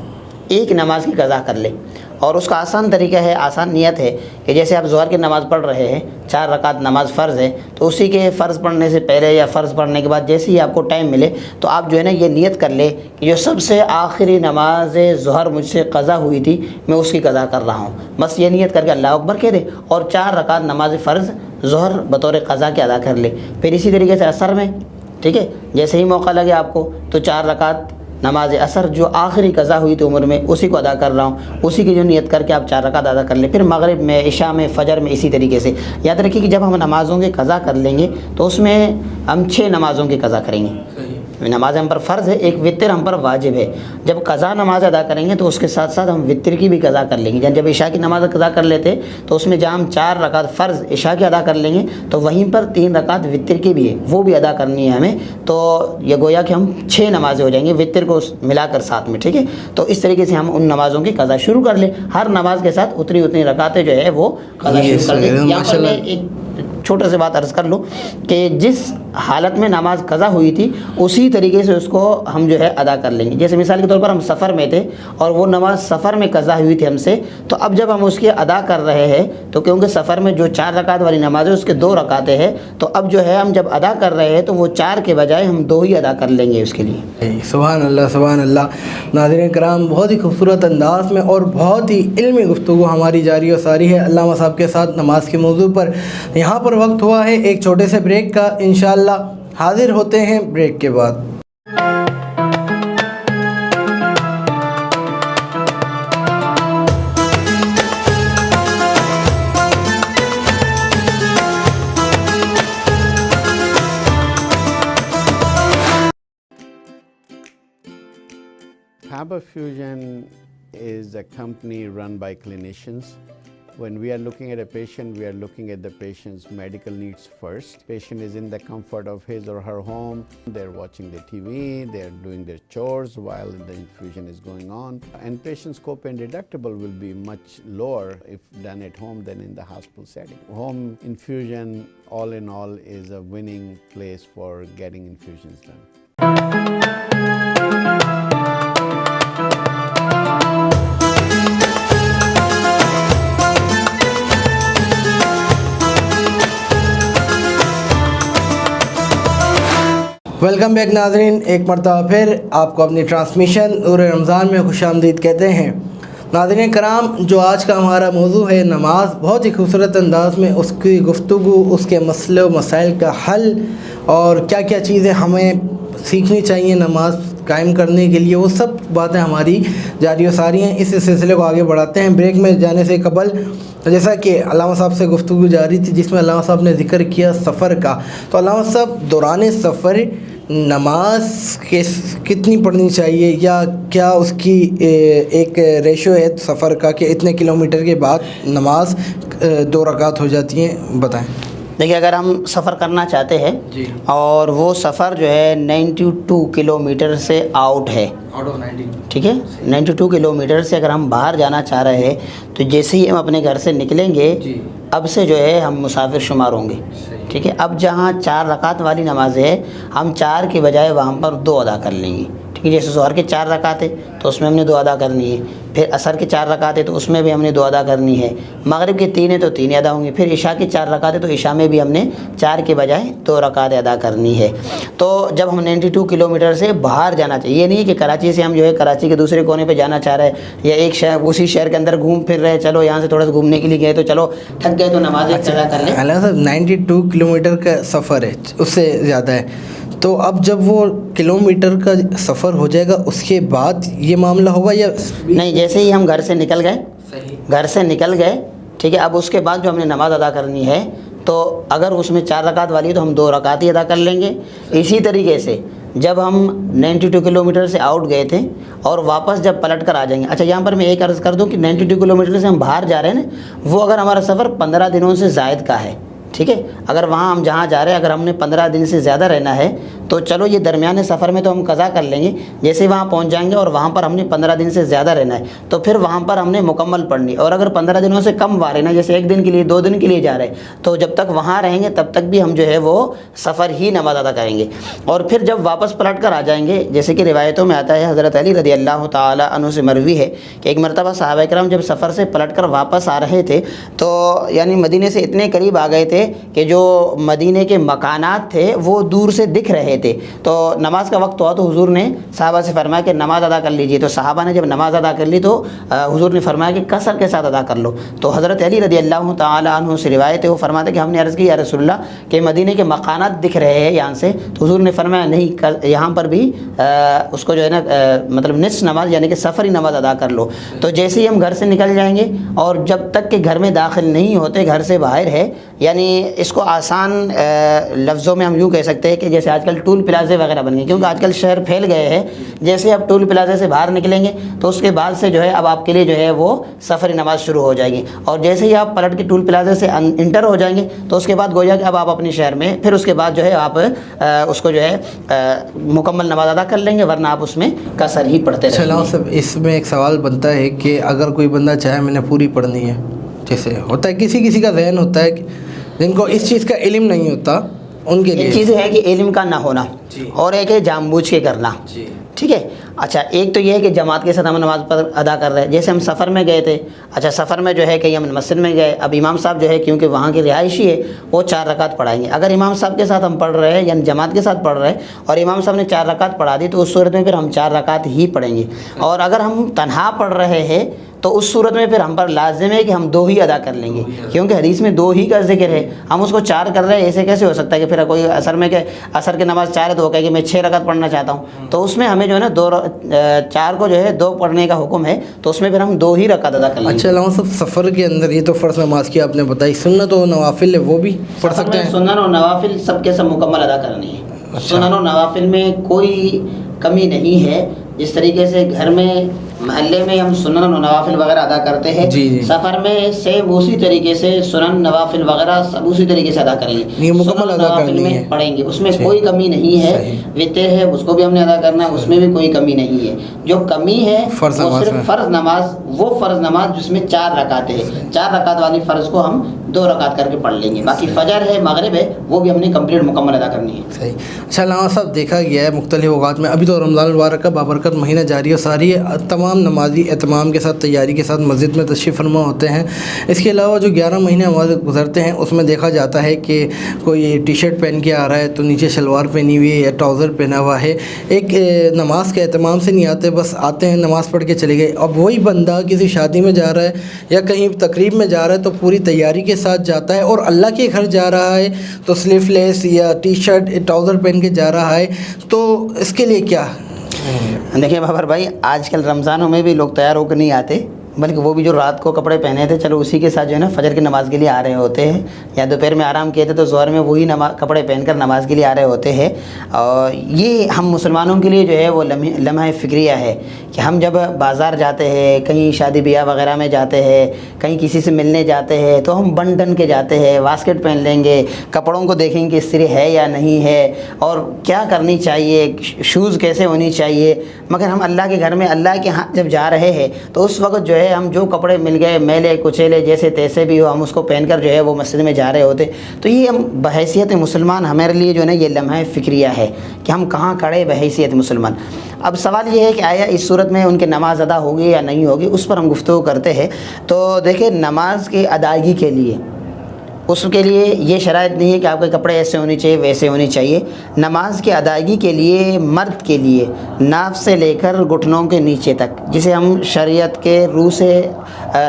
ایک نماز کی قضا کر لیں۔ اور اس کا آسان طریقہ ہے، آسان نیت ہے کہ جیسے آپ ظہر کی نماز پڑھ رہے ہیں، 4 رکعت نماز فرض ہے، تو اسی کے فرض پڑھنے سے پہلے یا فرض پڑھنے کے بعد جیسے ہی آپ کو ٹائم ملے تو آپ جو ہے نا یہ نیت کر لیں کہ جو سب سے آخری نماز ظہر مجھ سے قضا ہوئی تھی میں اس کی قضا کر رہا ہوں، بس یہ نیت کر کے اللہ اکبر کہہ دے اور 4 رکعت نماز فرض ظہر بطور قضا کے ادا کر لے۔ پھر اسی طریقے سے عصر میں، ٹھیک ہے، جیسے ہی موقع لگے آپ کو تو 4 رکعت نماز عصر جو آخری قضا ہوئی تھی عمر میں اسی کو ادا کر رہا ہوں، اسی کی جو نیت کر کے آپ 4 رکعت ادا کر لیں۔ پھر مغرب میں، عشاء میں، فجر میں اسی طریقے سے۔ یاد رکھیے کہ جب ہم نمازوں کی قضا کر لیں گے تو اس میں ہم 6 نمازوں کی قضا کریں گے۔ نماز ہم پر فرض ہے، ایک وتر ہم پر واجب ہے۔ جب قضا نماز ادا کریں گے تو اس کے ساتھ ساتھ ہم وتر کی بھی قضا کر لیں گے۔ جب عشاء کی نماز قضا کر لیتے تو اس میں جہاں ہم 4 رکعت فرض عشاء کی ادا کر لیں گے تو وہیں پر 3 رکعت وتر کی بھی ہے، وہ بھی ادا کرنی ہے ہمیں، تو یہ گویا کہ ہم 6 نمازیں ہو جائیں گے وتر کو ملا کر ساتھ میں، ٹھیک ہے۔ تو اس طریقے سے ہم ان نمازوں کی قضا شروع کر لیں، ہر نماز کے ساتھ اتنی رکعتیں جو ہے وہ قضا شروع کر لیں۔ یہاں پر میں ایک چھوٹا سی بات عرض کر لوں کہ جس حالت میں نماز قضا ہوئی تھی اسی طریقے سے اس کو ہم جو ہے ادا کر لیں گے۔ جیسے مثال کے طور پر ہم سفر میں تھے اور وہ نماز سفر میں قضا ہوئی تھی ہم سے، تو اب جب ہم اس کی ادا کر رہے ہیں تو کیونکہ سفر میں جو 4 رکعت والی نماز ہے اس کے 2 رکعتیں ہیں، تو اب جو ہے ہم جب ادا کر رہے ہیں تو وہ 4 کے بجائے ہم 2 ہی ادا کر لیں گے اس کے لیے۔ سبحان اللہ، سبحان اللہ۔ ناظرین کرام، بہت ہی خوبصورت انداز میں اور بہت ہی علمی گفتگو ہماری جاری و ساری ہے علامہ صاحب کے ساتھ نماز کے موضوع پر۔ یہاں پر وقت ہوا ہے ایک چھوٹے سے بریک کا، انشاءاللہ حاضر ہوتے ہیں بریک کے بعد۔ Faber Fusion is a company run by clinicians. When we are looking at a patient, we are looking at the patient's medical needs first. Patient is in the comfort of his or her home. They're watching the TV, they're doing their chores while the infusion is going on. And patient's copay and deductible will be much lower if done at home than in the hospital setting. Home infusion, all in all, is a winning place for getting infusions done. Welcome back ناظرین، ایک مرتبہ پھر آپ کو اپنی transmission نور رمضان میں خوش آمدید کہتے ہیں۔ ناظرین کرام، جو آج کا ہمارا موضوع ہے نماز، بہت ہی خوبصورت انداز میں اس کی گفتگو، اس کے مسئلے و مسائل کا حل اور کیا کیا چیزیں ہمیں سیکھنی چاہیے نماز قائم کرنے کے لیے، وہ سب باتیں ہماری جاری و ساری ہیں۔ اس سلسلے کو آگے بڑھاتے ہیں۔ بریک میں جانے سے قبل جیسا کہ علامہ صاحب سے گفتگو جاری تھی جس میں علامہ صاحب نے ذکر کیا سفر کا، تو علامہ صاحب دوران سفر نماز کتنی پڑھنی چاہیے، یا کیا اس کی ایک ریشو ہے سفر کا کہ اتنے کلومیٹر کے بعد نماز 2 رکعت ہو جاتی ہیں؟ بتائیں. دیکھیے اگر ہم سفر کرنا چاہتے ہیں جی، اور وہ سفر جو ہے 92 کلومیٹر سے آؤٹ ہے، آؤٹ آف 90. ٹھیک ہے، 92 کلومیٹر سے اگر ہم باہر جانا چاہ رہے ہیں تو جیسے ہی ہم اپنے گھر سے نکلیں گے جی، اب سے جو ہے ہم مسافر شمار ہوں گے. ٹھیک ہے، اب جہاں 4 رکعت والی نماز ہے ہم 4 کے بجائے وہاں پر 2 ادا کر لیں گے. ٹھیک ہے، جیسے ظہر کے 4 رکعت ہے تو اس میں ہم نے 2 ادا کرنی ہے، پھر عصر کے 4 رکعت ہے تو اس میں بھی ہم نے 2 ادا کرنی ہے، مغرب کے 3 ہے تو 3 ادا ہوں گے، پھر عشاء کے 4 رکعت ہے تو عشاء میں بھی ہم نے 4 کے بجائے 2 رکعت ادا کرنی ہے. تو جب ہم 92 کلومیٹر سے باہر جانا چاہیے، یہ نہیں کہ کراچی سے ہم جو ہے کراچی کے دوسرے کونے پہ جانا چاہ رہے ہیں، یا ایک شہر اسی شہر کے اندر گھوم پھر رہے، چلو یہاں سے تھوڑا سا گھومنے کے لیے گئے تو چلو تھک گئے تو نماز قضا کر لیں. حالانکہ صاحب 92 کلومیٹر کا سفر ہے، اس سے زیادہ ہے، تو اب جب وہ کلومیٹر کا سفر ہو جائے گا اس کے بعد یہ معاملہ ہوگا یا نہیں؟ جیسے ہی ہم گھر سے نکل گئے، صحیح. گھر سے نکل گئے، ٹھیک ہے، اب اس کے بعد جو ہم نے نماز ادا کرنی ہے تو اگر اس میں 4 رکعت والی ہے تو ہم 2 رکعت ہی ادا کر لیں گے. اسی طریقے سے جب ہم 92 کلومیٹر سے آؤٹ گئے تھے اور واپس جب پلٹ کر آ جائیں گے، اچھا یہاں پر میں ایک عرض کر دوں کہ 92 کلومیٹر سے ہم باہر جا رہے ہیں نا، وہ اگر ہمارا سفر 15 دنوں سے زائد کا ہے، ٹھیک ہے، اگر وہاں ہم جہاں جا رہے ہیں اگر ہم نے 15 دن سے زیادہ رہنا ہے تو چلو یہ درمیانے سفر میں تو ہم قضا کر لیں گے، جیسے وہاں پہنچ جائیں گے اور وہاں پر ہم نے 15 دن سے زیادہ رہنا ہے تو پھر وہاں پر ہم نے مکمل پڑھنی. اور اگر 15 دنوں سے کم وہاں رہنا ہے، جیسے 1 دن کے لیے 2 دن کے لیے جا رہے ہیں، تو جب تک وہاں رہیں گے تب تک بھی ہم جو ہے وہ سفر ہی نماز ادا کریں گے. اور پھر جب واپس پلٹ کر آ جائیں گے، جیسے کہ روایتوں میں آتا ہے، حضرت علی رضی اللہ تعالی عنہ سے مروی ہے کہ ایک مرتبہ صحابہ کرام جب سفر سے پلٹ کر واپس آ رہے تھے تو یعنی مدینے سے اتنے قریب آ گئے تھے کہ جو مدینے کے مکانات تھے وہ دور سے دکھ رہے تھے. تو نماز کا وقت ہوا تو حضور نے صحابہ سے فرمایا کہ نماز ادا کر لیجیے. تو صحابہ نے جب نماز ادا کر لی تو حضور نے فرمایا کہ قصر کے ساتھ ادا کر لو. تو حضرت علی رضی اللہ تعالی عنہ سے روایت ہے، وہ فرماتے کہ ہم نے عرض کی یا رسول اللہ کہ مدینے کے مکانات دکھ رہے ہیں یہاں سے، تو حضور نے فرمایا نہیں، یہاں پر بھی اس کو جو ہے نا مطلب نصف نماز یعنی کہ سفری نماز ادا کر لو. تو جیسے ہی ہم گھر سے نکل جائیں گے اور جب تک کہ گھر میں داخل نہیں ہوتے، گھر سے باہر ہے، یعنی اس کو آسان لفظوں میں ہم یوں کہہ سکتے ہیں کہ جیسے آج کل ٹول پلازے وغیرہ بن گئے، کیونکہ آج کل شہر پھیل گئے ہیں، جیسے اب ٹول پلازے سے باہر نکلیں گے تو اس کے بعد سے جو ہے اب آپ کے لیے جو ہے وہ سفری نماز شروع ہو جائے گی. اور جیسے ہی آپ پلٹ کے ٹول پلازے سے انٹر ہو جائیں گے تو اس کے بعد گویا کہ اب آپ اپنے شہر میں، پھر اس کے بعد جو ہے آپ اس کو جو ہے مکمل نماز ادا کر لیں گے، ورنہ آپ اس میں قصر ہی پڑھتے رہیں گے. چلو سب اس میں ایک سوال بنتا ہے کہ اگر کوئی بندہ چاہے میں نے پوری پڑھنی ہے، جیسے ہوتا ہے کسی کا ذہن ہوتا ہے کہ جن کو اس چیز کا علم نہیں ہوتا ان کے لیے ایک چیز ہے کہ علم کا نہ ہونا، اور ایک ہے جان بوجھ کے کرنا. ٹھیک ہے، اچھا ایک تو یہ ہے کہ جماعت کے ساتھ ہم نماز پر ادا کر رہے ہیں. جیسے ہم سفر میں گئے تھے، اچھا سفر میں جو ہے کہ ہم مسجد میں گئے، اب امام صاحب جو ہے کیونکہ وہاں کے رہائشی ہے وہ 4 رکعت پڑھائیں گے. اگر امام صاحب کے ساتھ ہم پڑھ رہے ہیں یعنی جماعت کے ساتھ پڑھ رہے ہیں اور امام صاحب نے 4 رکعت پڑھا دی تو اس صورت میں پھر ہم 4 رکعت ہی پڑھیں گے. اور اگر ہم تنہا پڑھ رہے ہیں تو اس صورت میں پھر ہم پر لازم ہے کہ ہم 2 ہی ادا کر لیں گے، کیونکہ حدیث میں 2 ہی کا ذکر ہے. ہم اس کو 4 کر رہے ہیں، ایسے کیسے ہو سکتا ہے کہ پھر کوئی اثر میں کہ اثر کی نماز 4 ہے تو وہ کہے کہ میں 6 رکعت پڑھنا چاہتا ہوں. تو اس میں ہمیں جو ہے نا 4 کو جو ہے 2 پڑھنے کا حکم ہے، تو اس میں پھر ہم 2 ہی رکعت ادا کر لیں گے. اچھا علامہ صاحب سفر کے اندر یہ تو فرض نماز کی آپ نے بتائی، سنت و نوافل وہ بھی پڑھ سکتے ہیں؟ سنن و نوافل سب کے سب مکمل ادا کرنی ہے. سنن و نوافل میں کوئی کمی نہیں ہے. جس طریقے سے گھر میں محلے میں ہم سنن و نوافل وغیرہ ادا کرتے ہیں، سفر میں سیم اسی طریقے سے سنن نوافل وغیرہ سب اسی طریقے سے ادا کریں گے. یہ مکمل ادا کرنی ہے، پڑھیں گے، اس میں کوئی کمی نہیں ہے. وتر ہے اس کو بھی ہم نے ادا کرنا ہے، اس میں بھی کوئی کمی نہیں ہے. جو کمی ہے وہ صرف فرض نماز، وہ فرض نماز جس میں 4 رکعت ہے، 4 رکعت والی فرض کو ہم 2 رکعت کر کے پڑھ لیں گے. باقی فجر ہے، مغرب ہے، وہ بھی ہم نے کمپلیٹ مکمل ادا کرنی ہے. صحیح. اچھا علامہ صاحب دیکھا گیا ہے مختلف اوقات میں، ابھی تو رمضان المبارک کا بابرکت مہینہ جاری ہے، ساری تمام نمازی اہتمام کے ساتھ تیاری کے ساتھ مسجد میں تشریف فرما ہوتے ہیں. اس کے علاوہ جو 11 مہینے ہمارے گزرتے ہیں اس میں دیکھا جاتا ہے کہ کوئی ٹی شرٹ پہن کے آ رہا ہے تو نیچے شلوار پہنی ہوئی ہے یا ٹراؤزر پہنا ہوا ہے. ایک نماز کے اہتمام سے نہیں آتے، بس آتے ہیں نماز پڑھ کے چلے گئے. اب وہی بندہ کسی شادی میں جا رہا ہے یا کہیں تقریب میں جا رہا ہے تو پوری تیاری کے ساتھ جاتا ہے، اور اللہ کے گھر جا رہا ہے تو سلیف لیس یا ٹی شرٹ ٹراؤزر پہن کے جا رہا ہے، تو اس کے لیے کیا؟ دیکھیں بابر بھائی، آج کل رمضانوں میں بھی لوگ تیار ہو کے نہیں آتے، بلکہ وہ بھی جو رات کو کپڑے پہنے تھے چلو اسی کے ساتھ جو ہے نا فجر کی نماز کے لیے آ رہے ہوتے ہیں، یا دوپہر میں آرام کیے تھے تو ظہر میں وہی کپڑے پہن کر نماز کے لیے آ رہے ہوتے ہیں۔ اور یہ ہم مسلمانوں کے لیے جو ہے وہ لمحہ فکریہ ہے کہ ہم جب بازار جاتے ہیں، کہیں شادی بیاہ وغیرہ میں جاتے ہیں، کہیں کسی سے ملنے جاتے ہیں تو ہم بن ٹن کے جاتے ہیں، واسکٹ پہن لیں گے، کپڑوں کو دیکھیں گے استری ہے یا نہیں ہے، اور کیا کرنی چاہیے، شوز کیسے ہونی چاہیے۔ مگر ہم اللہ کے گھر میں اللہ کے ہاں جب جا رہے ہیں تو اس وقت جو ہے ہم جو کپڑے مل گئے میلے کچیلے جیسے تیسے بھی ہو، ہم اس کو پہن کر جو ہے وہ مسجد میں جا رہے ہوتے۔ تو یہ ہم بحیثیت مسلمان ہمارے لیے جو ہے نا یہ لمحہ فکریہ ہے کہ ہم کہاں کھڑے بحیثیت مسلمان۔ اب سوال یہ ہے کہ آیا اس صورت میں ان کی نماز ادا ہوگی یا نہیں ہوگی، اس پر ہم گفتگو کرتے ہیں۔ تو دیکھیں نماز کی ادائیگی کے لیے اس کے لیے یہ شرائط نہیں ہے کہ آپ کے کپڑے ایسے ہونے چاہیے ویسے ہونے چاہیے۔ نماز کی ادائیگی کے لیے مرد کے لیے ناف سے لے کر گھٹنوں کے نیچے تک، جسے ہم شریعت کے روح سے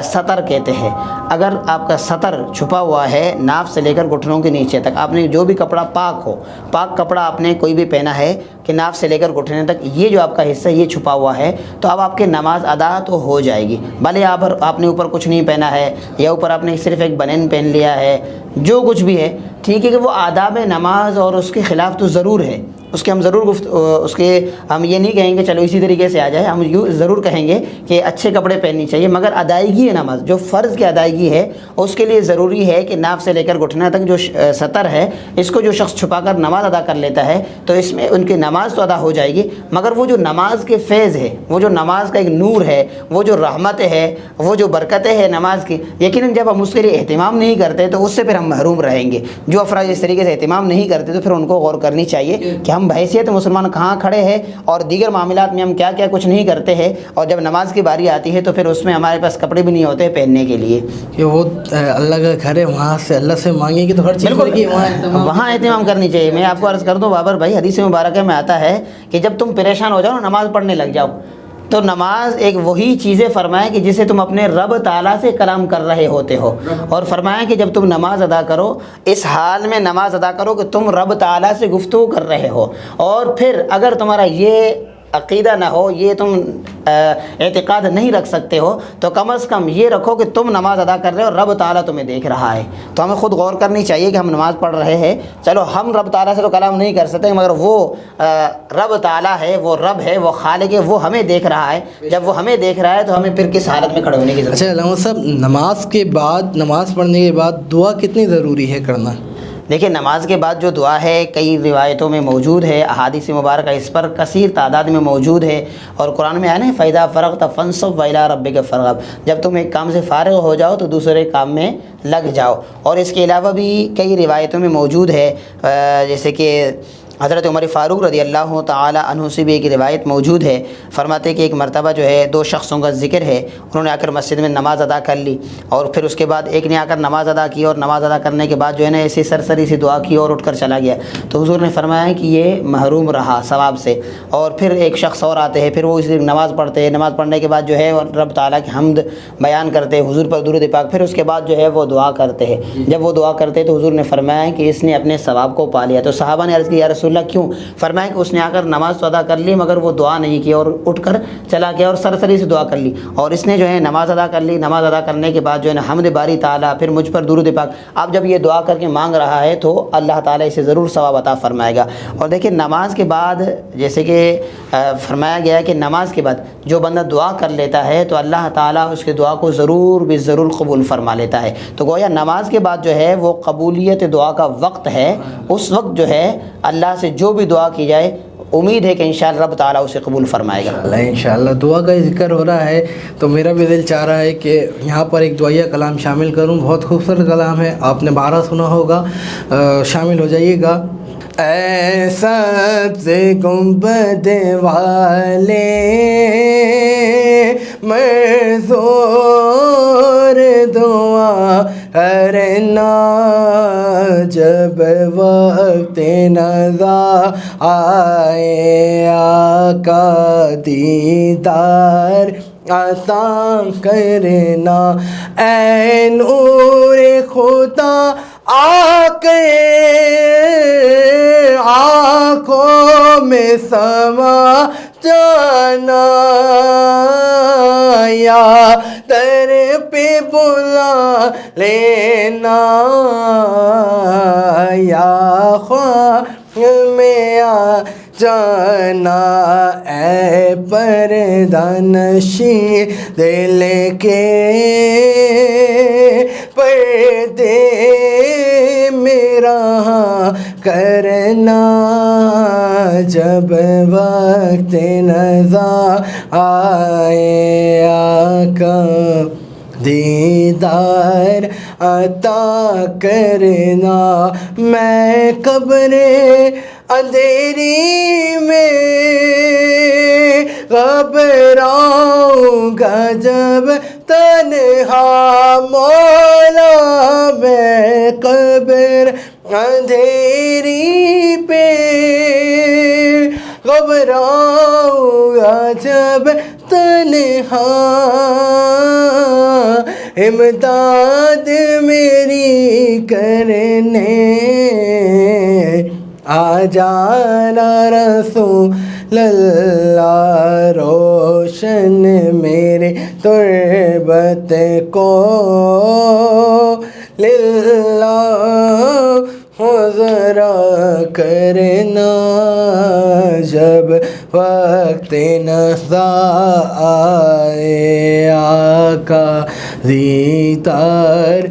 سطر کہتے ہیں، اگر آپ کا سطر چھپا ہوا ہے ناف سے لے کر گھٹنوں کے نیچے تک، آپ نے جو بھی کپڑا پاک ہو، پاک کپڑا آپ نے کوئی بھی پہنا ہے کہ ناف سے لے کر گھٹنے تک یہ جو آپ کا حصہ یہ چھپا ہوا ہے، تو اب آپ کی نماز ادا تو ہو جائے گی۔ بھلے آپ نے اوپر کچھ نہیں پہنا ہے یا اوپر آپ نے صرف ایک بنین پہن لیا ہے، جو کچھ بھی ہے ٹھیک ہے کہ وہ آداب نماز اور اس کے خلاف تو ضرور ہے، اس کے ہم ضرور اس کے ہم یہ نہیں کہیں گے چلو اسی طریقے سے آ جائے، ہم یوں ضرور کہیں گے کہ اچھے کپڑے پہننی چاہیے، مگر ادائیگی ہے نماز جو فرض کی ادائیگی ہے اس کے لیے ضروری ہے کہ ناف سے لے کر گھٹنے تک جو سطر ہے اس کو جو شخص چھپا کر نماز ادا کر لیتا ہے تو اس میں ان کی نماز تو ادا ہو جائے گی، مگر وہ جو نماز کے فیض ہے، وہ جو نماز کا ایک نور ہے، وہ جو رحمت ہے، وہ جو برکتیں ہیں نماز کی، یقیناً جب ہم اس کے لیے اہتمام نہیں کرتے تو اس سے پھر ہم محروم رہیں گے۔ جو افراد اس طریقے سے اہتمام نہیں کرتے تو پھر ان کو غور کرنی چاہیے کہ ہم بحیثیت مسلمان کہاں کھڑے ہیں اور دیگر معاملات میں ہم کیا کیا کچھ نہیں کرتے ہیں، اور جب نماز کی باری آتی ہے تو پھر اس میں ہمارے پاس کپڑے بھی نہیں ہوتے پہننے کے لیے۔ کہ وہ اللہ کا گھر ہے، وہاں سے اللہ سے مانگیں گے تو ہر چیز بالکل وہاں اہتمام کرنی چاہیے۔ میں آپ کو عرض کر دوں بابر بھائی، حدیث مبارکہ میں آتا ہے کہ جب تم پریشان ہو جاؤ نا نماز پڑھنے لگ جاؤ، تو نماز ایک وہی چیزیں فرمائے کہ جسے تم اپنے رب تعالیٰ سے کلام کر رہے ہوتے ہو، اور فرمایا کہ جب تم نماز ادا کرو اس حال میں نماز ادا کرو کہ تم رب تعالیٰ سے گفتگو کر رہے ہو، اور پھر اگر تمہارا یہ عقیدہ نہ ہو، یہ تم اعتقاد نہیں رکھ سکتے ہو، تو کم از کم یہ رکھو کہ تم نماز ادا کر رہے ہو، رب تعالیٰ تمہیں دیکھ رہا ہے۔ تو ہمیں خود غور کرنی چاہیے کہ ہم نماز پڑھ رہے ہیں، چلو ہم رب تعالیٰ سے تو کلام نہیں کر سکتے، مگر وہ رب تعالیٰ ہے، وہ رب ہے، وہ خالق ہے، وہ ہمیں دیکھ رہا ہے۔ جب وہ ہمیں دیکھ رہا ہے تو ہمیں پھر کس حالت میں کھڑے ہونے کی ضرورت ہے؟ اچھا علامہ صاحب، نماز کے بعد، نماز پڑھنے کے بعد دعا کتنی ضروری ہے کرنا؟ دیکھیں نماز کے بعد جو دعا ہے کئی روایتوں میں موجود ہے، احادیث مبارکہ اس پر کثیر تعداد میں موجود ہے، اور قرآن میں آیا نا فَإِذَا فَرَغْتَ فَانْصَبْ وَإِلَىٰ رَبِّكَ فَارْغَب، جب تم ایک کام سے فارغ ہو جاؤ تو دوسرے کام میں لگ جاؤ۔ اور اس کے علاوہ بھی کئی روایتوں میں موجود ہے، جیسے کہ حضرت عمر فاروق رضی اللہ تعالی عنہ سے بھی ایک روایت موجود ہے، فرماتے کہ ایک مرتبہ جو ہے دو شخصوں کا ذکر ہے، انہوں نے آ کر مسجد میں نماز ادا کر لی، اور پھر اس کے بعد ایک نے آ کر نماز ادا کی، اور نماز ادا کرنے کے بعد جو ہے نا ایسی سرسری سی دعا کی اور اٹھ کر چلا گیا، تو حضور نے فرمایا کہ یہ محروم رہا ثواب سے۔ اور پھر ایک شخص اور آتے ہیں، پھر وہ اسی نماز پڑھتے ہیں، نماز پڑھنے کے بعد جو ہے رب تعالیٰ کی حمد بیان کرتے ہیں، حضور پر درود پاک، پھر اس کے بعد جو ہے وہ دعا کرتے ہیں۔ جب وہ دعا کرتے تو حضور نے فرمایا کہ اس نے اپنے ثواب کو پا لیا۔ تو صحابہ نے عرض کی یا رسول اللہ کیوں؟ فرمایا کہ اس نے آ کر نماز تو ادا کر لی مگر وہ دعا نہیں کی اور اٹھ کر چلا گیا اور سرسری سے دعا کر لی، اور اس نے جو ہے نماز ادا کر لی، نماز ادا کرنے کے بعد جو ہے نا حمد باری تعالیٰ، پھر مجھ پر درود پاک، اب جب یہ دعا کر کے مانگ رہا ہے تو اللہ تعالیٰ اسے ضرور ثواب عطا فرمائے گا۔ اور دیکھیں نماز کے بعد جیسے کہ فرمایا گیا ہے کہ نماز کے بعد جو بندہ دعا کر لیتا ہے تو اللہ تعالیٰ اس کی دعا کو ضرور بھی ضرور قبول فرما لیتا ہے۔ تو گویا نماز کے بعد جو ہے وہ قبولیت دعا کا وقت ہے، اس وقت جو ہے اللہ سے جو بھی دعا کی جائے امید ہے کہ انشاءاللہ رب تعالیٰ اسے قبول فرمائے گا۔ انشاءاللہ دعا کا ذکر ہو رہا ہے تو میرا بھی دل چاہ رہا ہے کہ یہاں پر ایک دعائیہ کلام شامل کروں، بہت خوبصورت کلام ہے، آپ نے 12 سنا ہوگا، شامل ہو جائیے گا۔ اے سبز گنبد والے منظور دعا کرنا، جب وقت نزا آئے آقا دیدار عطا کرنا، اے نور خدا آ کے آنکھوں میں سما جانا، یا در پہ بلا لینا، یا خواہ میں آ جانا، اے پردہ نشین دل کے پردے میرا کرنا، جب وقت نزا آئے آقا دیدار عطا کرنا، میں قبر اندھیری میں گھبراؤں گا جب تنہا مولا، میں قبر اندھیری پہ گھبراؤں گا جب تنہا، امداد میری کرنے آ جانا رسول اللہ، روشن میرے تربت کو للہ ذرا کرنا، جب وقت نزا آئے آقا دیدار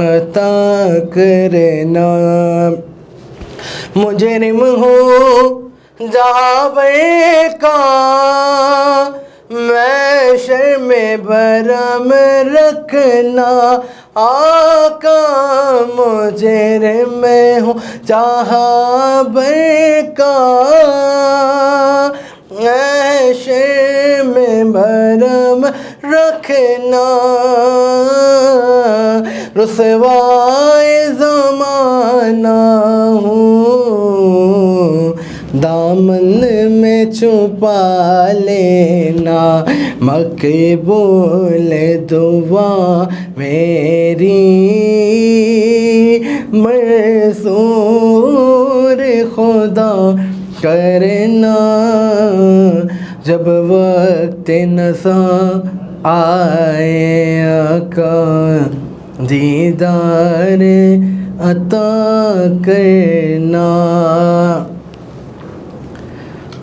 عطا کرنا، مجرم ہوں جہاں کا میں شرم برم رکھنا، آقا مجرم ہوں جہاں کا میں شرم برم رکھنا، رسوائے زمانہ ہوں دامن میں چھپا لینا، مقبول دعا میری منظور خدا کرنا، جب وقت نزا آئے آقا دیدار عطا کرنا۔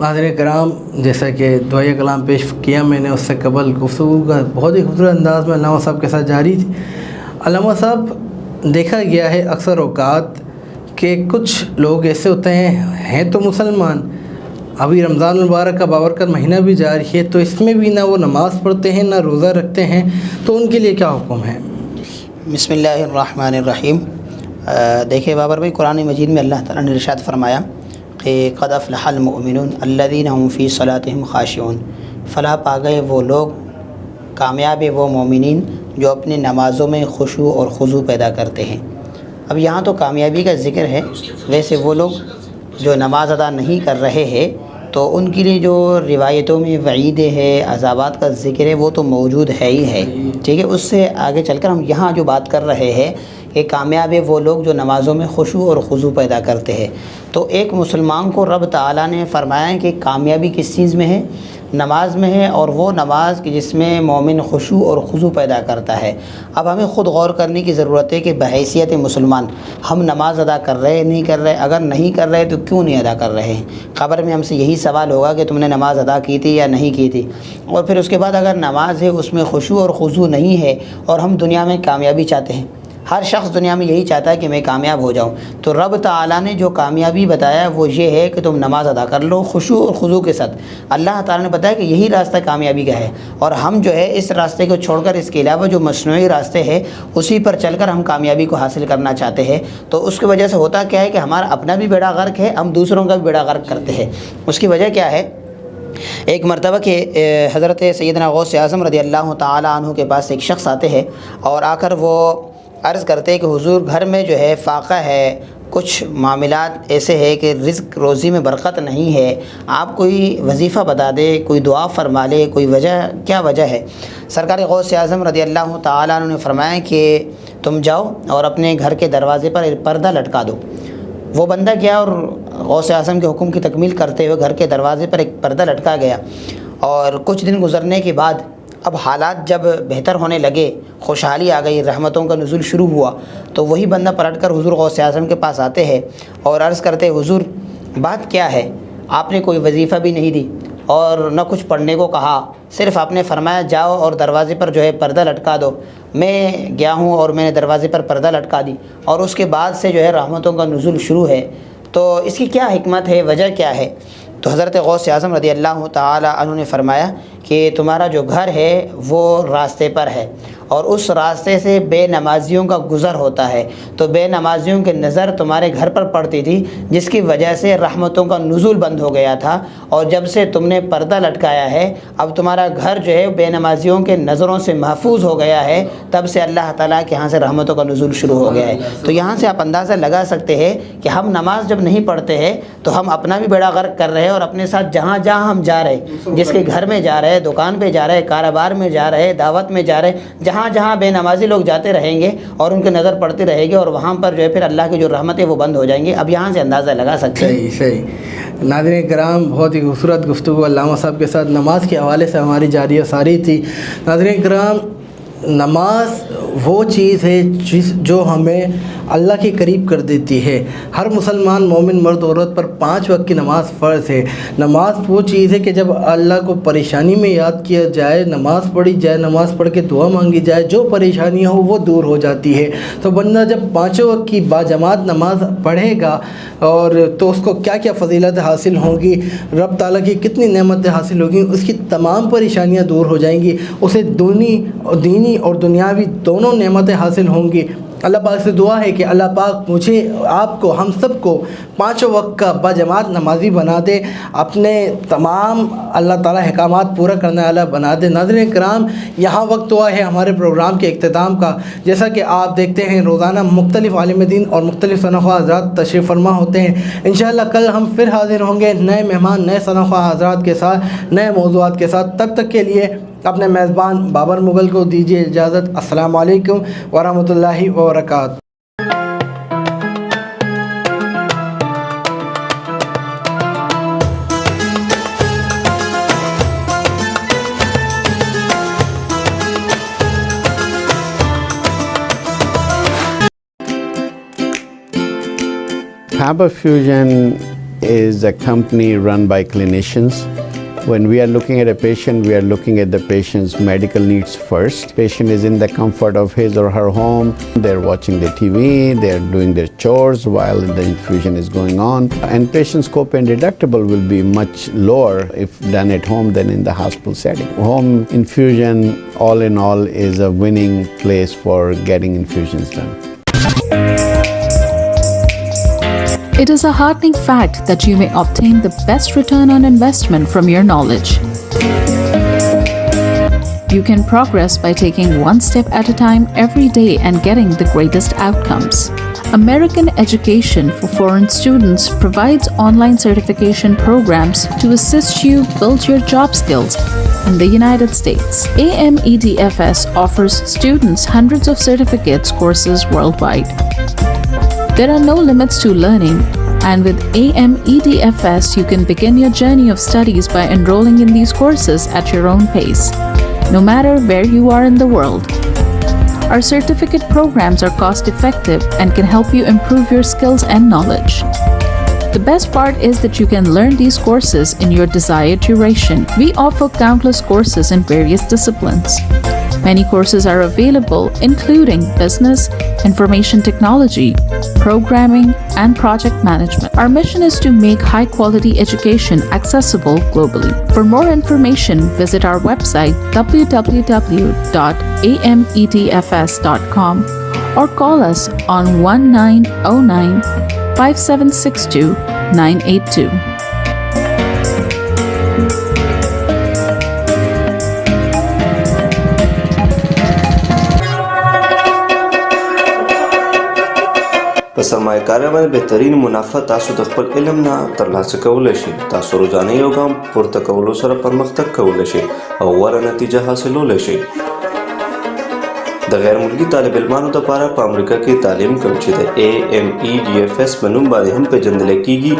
حاضرین کرام، جیسا کہ دعائے کلام پیش کیا میں نے، اس سے قبل گفتگو کا بہت ہی خوبصورت انداز میں علامہ صاحب کے ساتھ جاری تھی۔ علامہ صاحب، دیکھا گیا ہے اکثر اوقات کہ کچھ لوگ ایسے ہوتے ہیں تو مسلمان، ابھی رمضان المبارک کا بابرکت مہینہ بھی جاری ہے، تو اس میں بھی نہ وہ نماز پڑھتے ہیں نہ روزہ رکھتے ہیں، تو ان کے لیے کیا حکم ہے؟ بسم اللہ الرحمن الرحیم۔ دیکھیے بابر بھائی، قرآن مجید میں اللہ تعالیٰ نے ارشاد فرمایا کہ قد افلح المؤمنون الذین هم فی صلاتهم خاشعون، فلاح پا گئے وہ لوگ، کامیاب وہ مومنین جو اپنی نمازوں میں خشوع اور خضوع پیدا کرتے ہیں۔ اب یہاں تو کامیابی کا ذکر ہے، ویسے وہ لوگ جو نماز ادا نہیں کر رہے ہیں تو ان کے لیے جو روایتوں میں وعید ہے، عذابات کا ذکر ہے، وہ تو موجود ہے ہی ہے، ٹھیک ہے۔ اس سے آگے چل کر ہم یہاں جو بات کر رہے ہیں کہ کامیاب وہ لوگ جو نمازوں میں خشوع اور خضوع پیدا کرتے ہیں، تو ایک مسلمان کو رب تعالیٰ نے فرمایا ہے کہ کامیابی کس چیز میں ہے؟ نماز میں ہے، اور وہ نماز کہ جس میں مومن خشوع اور خضوع پیدا کرتا ہے۔ اب ہمیں خود غور کرنے کی ضرورت ہے کہ بحیثیت مسلمان ہم نماز ادا کر رہے نہیں کر رہے، اگر نہیں کر رہے تو کیوں نہیں ادا کر رہے ہیں؟ قبر میں ہم سے یہی سوال ہوگا کہ تم نے نماز ادا کی تھی یا نہیں کی تھی، اور پھر اس کے بعد اگر نماز ہے اس میں خشوع اور خضوع نہیں ہے اور ہم دنیا میں کامیابی چاہتے ہیں، ہر شخص دنیا میں یہی چاہتا ہے کہ میں کامیاب ہو جاؤں، تو رب تعالیٰ نے جو کامیابی بتایا وہ یہ ہے کہ تم نماز ادا کر لو خشوع اور خضوع کے ساتھ۔ اللہ تعالیٰ نے بتایا کہ یہی راستہ کامیابی کا ہے، اور ہم جو ہے اس راستے کو چھوڑ کر اس کے علاوہ جو مصنوعی راستے ہیں اسی پر چل کر ہم کامیابی کو حاصل کرنا چاہتے ہیں، تو اس کی وجہ سے ہوتا کیا ہے کہ ہمارا اپنا بھی بیڑا غرق ہے، ہم دوسروں کا بھی بیڑا غرق کرتے ہیں۔ اس کی وجہ کیا ہے؟ ایک مرتبہ کہ حضرت سیدنا غوث اعظم رضی اللہ تعالیٰ عنہ کے پاس ایک شخص آتے ہیں اور آ کر وہ عرض کرتے ہیں کہ حضور گھر میں جو ہے فاقہ ہے، کچھ معاملات ایسے ہے کہ رزق روزی میں برکت نہیں ہے، آپ کوئی وظیفہ بتا دے، کوئی دعا فرما لے، کوئی وجہ، کیا وجہ ہے؟ سرکار غوث اعظم رضی اللہ تعالیٰ عنہ نے فرمایا کہ تم جاؤ اور اپنے گھر کے دروازے پر ایک پردہ لٹکا دو۔ وہ بندہ گیا اور غوث اعظم کے حکم کی تکمیل کرتے ہوئے گھر کے دروازے پر ایک پردہ لٹکا گیا، اور کچھ دن گزرنے کے بعد اب حالات جب بہتر ہونے لگے، خوشحالی آ گئی، رحمتوں کا نزول شروع ہوا، تو وہی بندہ پلٹ کر حضور غوث اعظم کے پاس آتے ہیں اور عرض کرتے حضور بات کیا ہے؟ آپ نے کوئی وظیفہ بھی نہیں دی اور نہ کچھ پڑھنے کو کہا، صرف آپ نے فرمایا جاؤ اور دروازے پر جو ہے پردہ لٹکا دو۔ میں گیا ہوں اور میں نے دروازے پر پردہ لٹکا دی، اور اس کے بعد سے جو ہے رحمتوں کا نزول شروع ہے۔ تو اس کی کیا حکمت ہے، وجہ کیا ہے؟ تو حضرت غوث اعظم رضی اللہ تعالی عنہ نے فرمایا کہ تمہارا جو گھر ہے وہ راستے پر ہے، اور اس راستے سے بے نمازیوں کا گزر ہوتا ہے، تو بے نمازیوں کی نظر تمہارے گھر پر پڑتی تھی، جس کی وجہ سے رحمتوں کا نزول بند ہو گیا تھا، اور جب سے تم نے پردہ لٹکایا ہے اب تمہارا گھر جو ہے بے نمازیوں کے نظروں سے محفوظ ہو گیا ہے، تب سے اللہ تعالیٰ کے یہاں سے رحمتوں کا نزول شروع ہو گیا ہے۔ تو یہاں سے آپ اندازہ لگا سکتے ہیں کہ ہم نماز جب نہیں پڑھتے ہیں تو ہم اپنا بھی بیڑا غرق کر رہے ہیں، اور اپنے ساتھ جہاں جہاں ہم جا رہے ہیں، جس کے گھر میں جا رہے ہیں، دکان پہ جا رہے ہیں، کاروبار میں جا رہے ہیں، دعوت میں جا رہے ہیں، جہاں جہاں بے نمازی لوگ جاتے رہیں گے اور ان کی نظر پڑتی رہے گی، اور وہاں پر جو ہے پھر اللہ کی جو رحمت ہے وہ بند ہو جائیں گی۔ اب یہاں سے اندازہ لگا سکتے ہیں۔ صحیح۔ ناظرین کرام، بہت ہی خوبصورت گفتگو علامہ صاحب کے ساتھ نماز کے حوالے سے ہماری جاری و ساری تھی۔ ناظرین کرام، نماز وہ چیز ہے جو ہمیں اللہ کے قریب کر دیتی ہے۔ ہر مسلمان مومن مرد عورت پر 5 وقت کی نماز فرض ہے۔ نماز وہ چیز ہے کہ جب اللہ کو پریشانی میں یاد کیا جائے، نماز پڑھی جائے، نماز پڑھ کے دعا مانگی جائے، جو پریشانیاں ہو وہ دور ہو جاتی ہے۔ تو بندہ جب 5 وقت کی باجماعت نماز پڑھے گا اور تو اس کو کیا کیا فضیلت حاصل ہوں گی، رب تعالیٰ کی کتنی نعمتیں حاصل ہوگی، اس کی تمام پریشانیاں دور ہو جائیں گی، اسے دینی اور دنیاوی دونوں نعمتیں حاصل ہوں گی۔ اللہ پاک سے دعا ہے کہ اللہ پاک مجھے، آپ کو، ہم سب کو 5 وقت کا باجماعت نمازی بنا دے، اپنے تمام اللہ تعالیٰ احکامات پورا کرنے والا بنا دے۔ ناظرین کرام، یہاں وقت ہوا ہے ہمارے پروگرام کے اختتام کا۔ جیسا کہ آپ دیکھتے ہیں روزانہ مختلف عالم دین اور مختلف ثناء حضرات تشریف فرما ہوتے ہیں۔ انشاءاللہ کل ہم پھر حاضر ہوں گے نئے مہمان، نئے ثناء حضرات کے ساتھ، نئے موضوعات کے ساتھ۔ تب تک کے لیے اپنے میزبان بابر مغل کو دیجیے اجازت۔ السلام علیکم ورحمۃ اللہ وبرکاتہ۔ Faber Fusion is a company run by clinicians. When we are looking at a patient, we are looking at the patient's medical needs first. Patient is in the comfort of his or her home. They're watching the TV, they're doing their chores while the infusion is going on. And patient's copay deductible will be much lower if done at home than in the hospital setting. Home infusion, all in all, is a winning place for getting infusions done. It is a heartening fact that you may obtain the best return on investment from your knowledge. You can progress by taking one step at a time every day and getting the greatest outcomes. American Education for Foreign Students provides online certification programs to assist you build your job skills in the United States. AMEDFS offers students hundreds of certificates courses worldwide. There are no limits to learning, and with AMEDFS, you can begin your journey of studies by enrolling in these courses at your own pace, no matter where you are in the world. Our certificate programs are cost-effective and can help you improve your skills and knowledge. The best part is that you can learn these courses in your desired duration. We offer countless courses in various disciplines. Many courses are available, including business, information technology, programming, and project management. Our mission is to make high-quality education accessible globally. For more information, visit our website www.amedfs.com or call us on 1909-5762-982. په سرمایه‌کارۍ باندې بهترین منافع تاسو د خپل علم نه ترلاسه کولی شئ. تاسو روزانه you ګام پورته کولو سره پرمختګ کولی شئ او غوره نتیجه حاصلولی شئ. د غیر ملکی طالب علمانو لپاره په امریکا کې تعلیم کوم چې د AMEDFS په نوم باندې هم پیژندل کیږي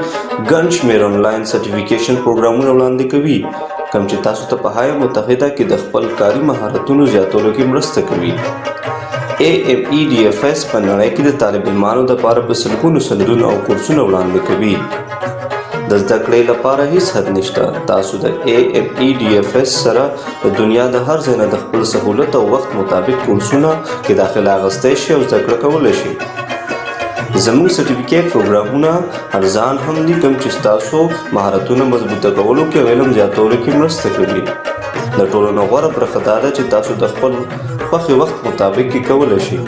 ګڼ شمېر آنلاین سرټیفیکیشن پروګرامونه وړاندې کوي کوم چې تاسو ته په هایه متحده کې د خپل کاري مهارتونو زیاتولو کې مرسته کوي. AMEDFS په نړۍ کې د طالب علمانو لپاره په سلګونو سندونه او کورسونه وړاندې کوي. د زده کړې لپاره هیڅ حد نشته. تاسو د AMEDFS سره د دنیا د هر ځای نه د خپل سهولت او وخت مطابق کورسونه کې داخله اخیستی شئ او زده کړه کولی شئ. زموږ سرټیفیکیټ پروګرامونه ارزان هم دي کوم چې ستاسو مهارتونه مضبوطه کولو کې او علم زیاتولو کې مرسته کوي. د ټولو نه غوره برخه دا ده چې تاسو د خپل خوښې وخت مطابق کې کولی شئ.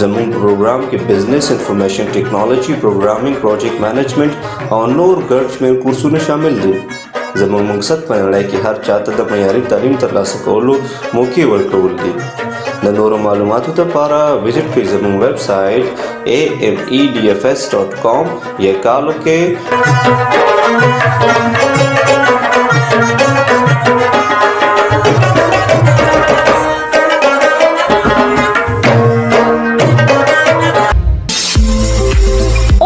زموږ پروګرام کې بزنس انفارمیشن ټیکنالوژي پروګرامینګ پروجیکټ مینجمنټ او نور ګڼ شمېر کورسونه شامل دي. زموږ مقصد په نړۍ کې هر چاته د معیاري تعلیم ترلاسه کولو موقع ورکول دي. د نورو معلوماتو لپاره وزټ کړئ زموږ ویب سایټ amedfs.com یا کال وکړئ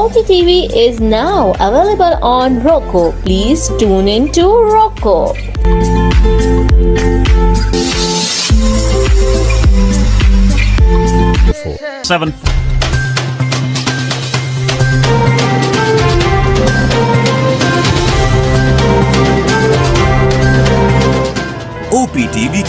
OPTV is now available on Roku. Please tune in to Roku. Seven. OPTV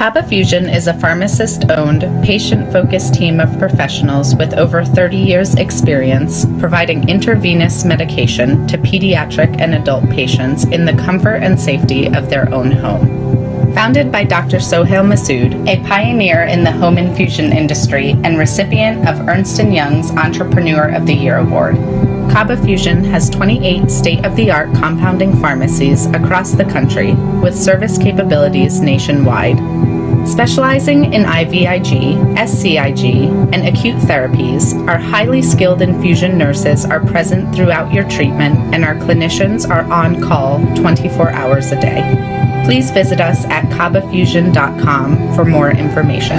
Kaba Fusion is a pharmacist-owned, patient-focused team of professionals with over 30 years' experience providing intravenous medication to pediatric and adult patients in the comfort and safety of their own home. Founded by Dr. Sohail Masood, a pioneer in the home infusion industry and recipient of Ernst & Young's Entrepreneur of the Year Award, Kaba Fusion has 28 state-of-the-art compounding pharmacies across the country with service capabilities nationwide. Specializing in IVIG, SCIG, and acute therapies, our highly skilled infusion nurses are present throughout your treatment and our clinicians are on call 24 hours a day. Please visit us at kabafusion.com for more information.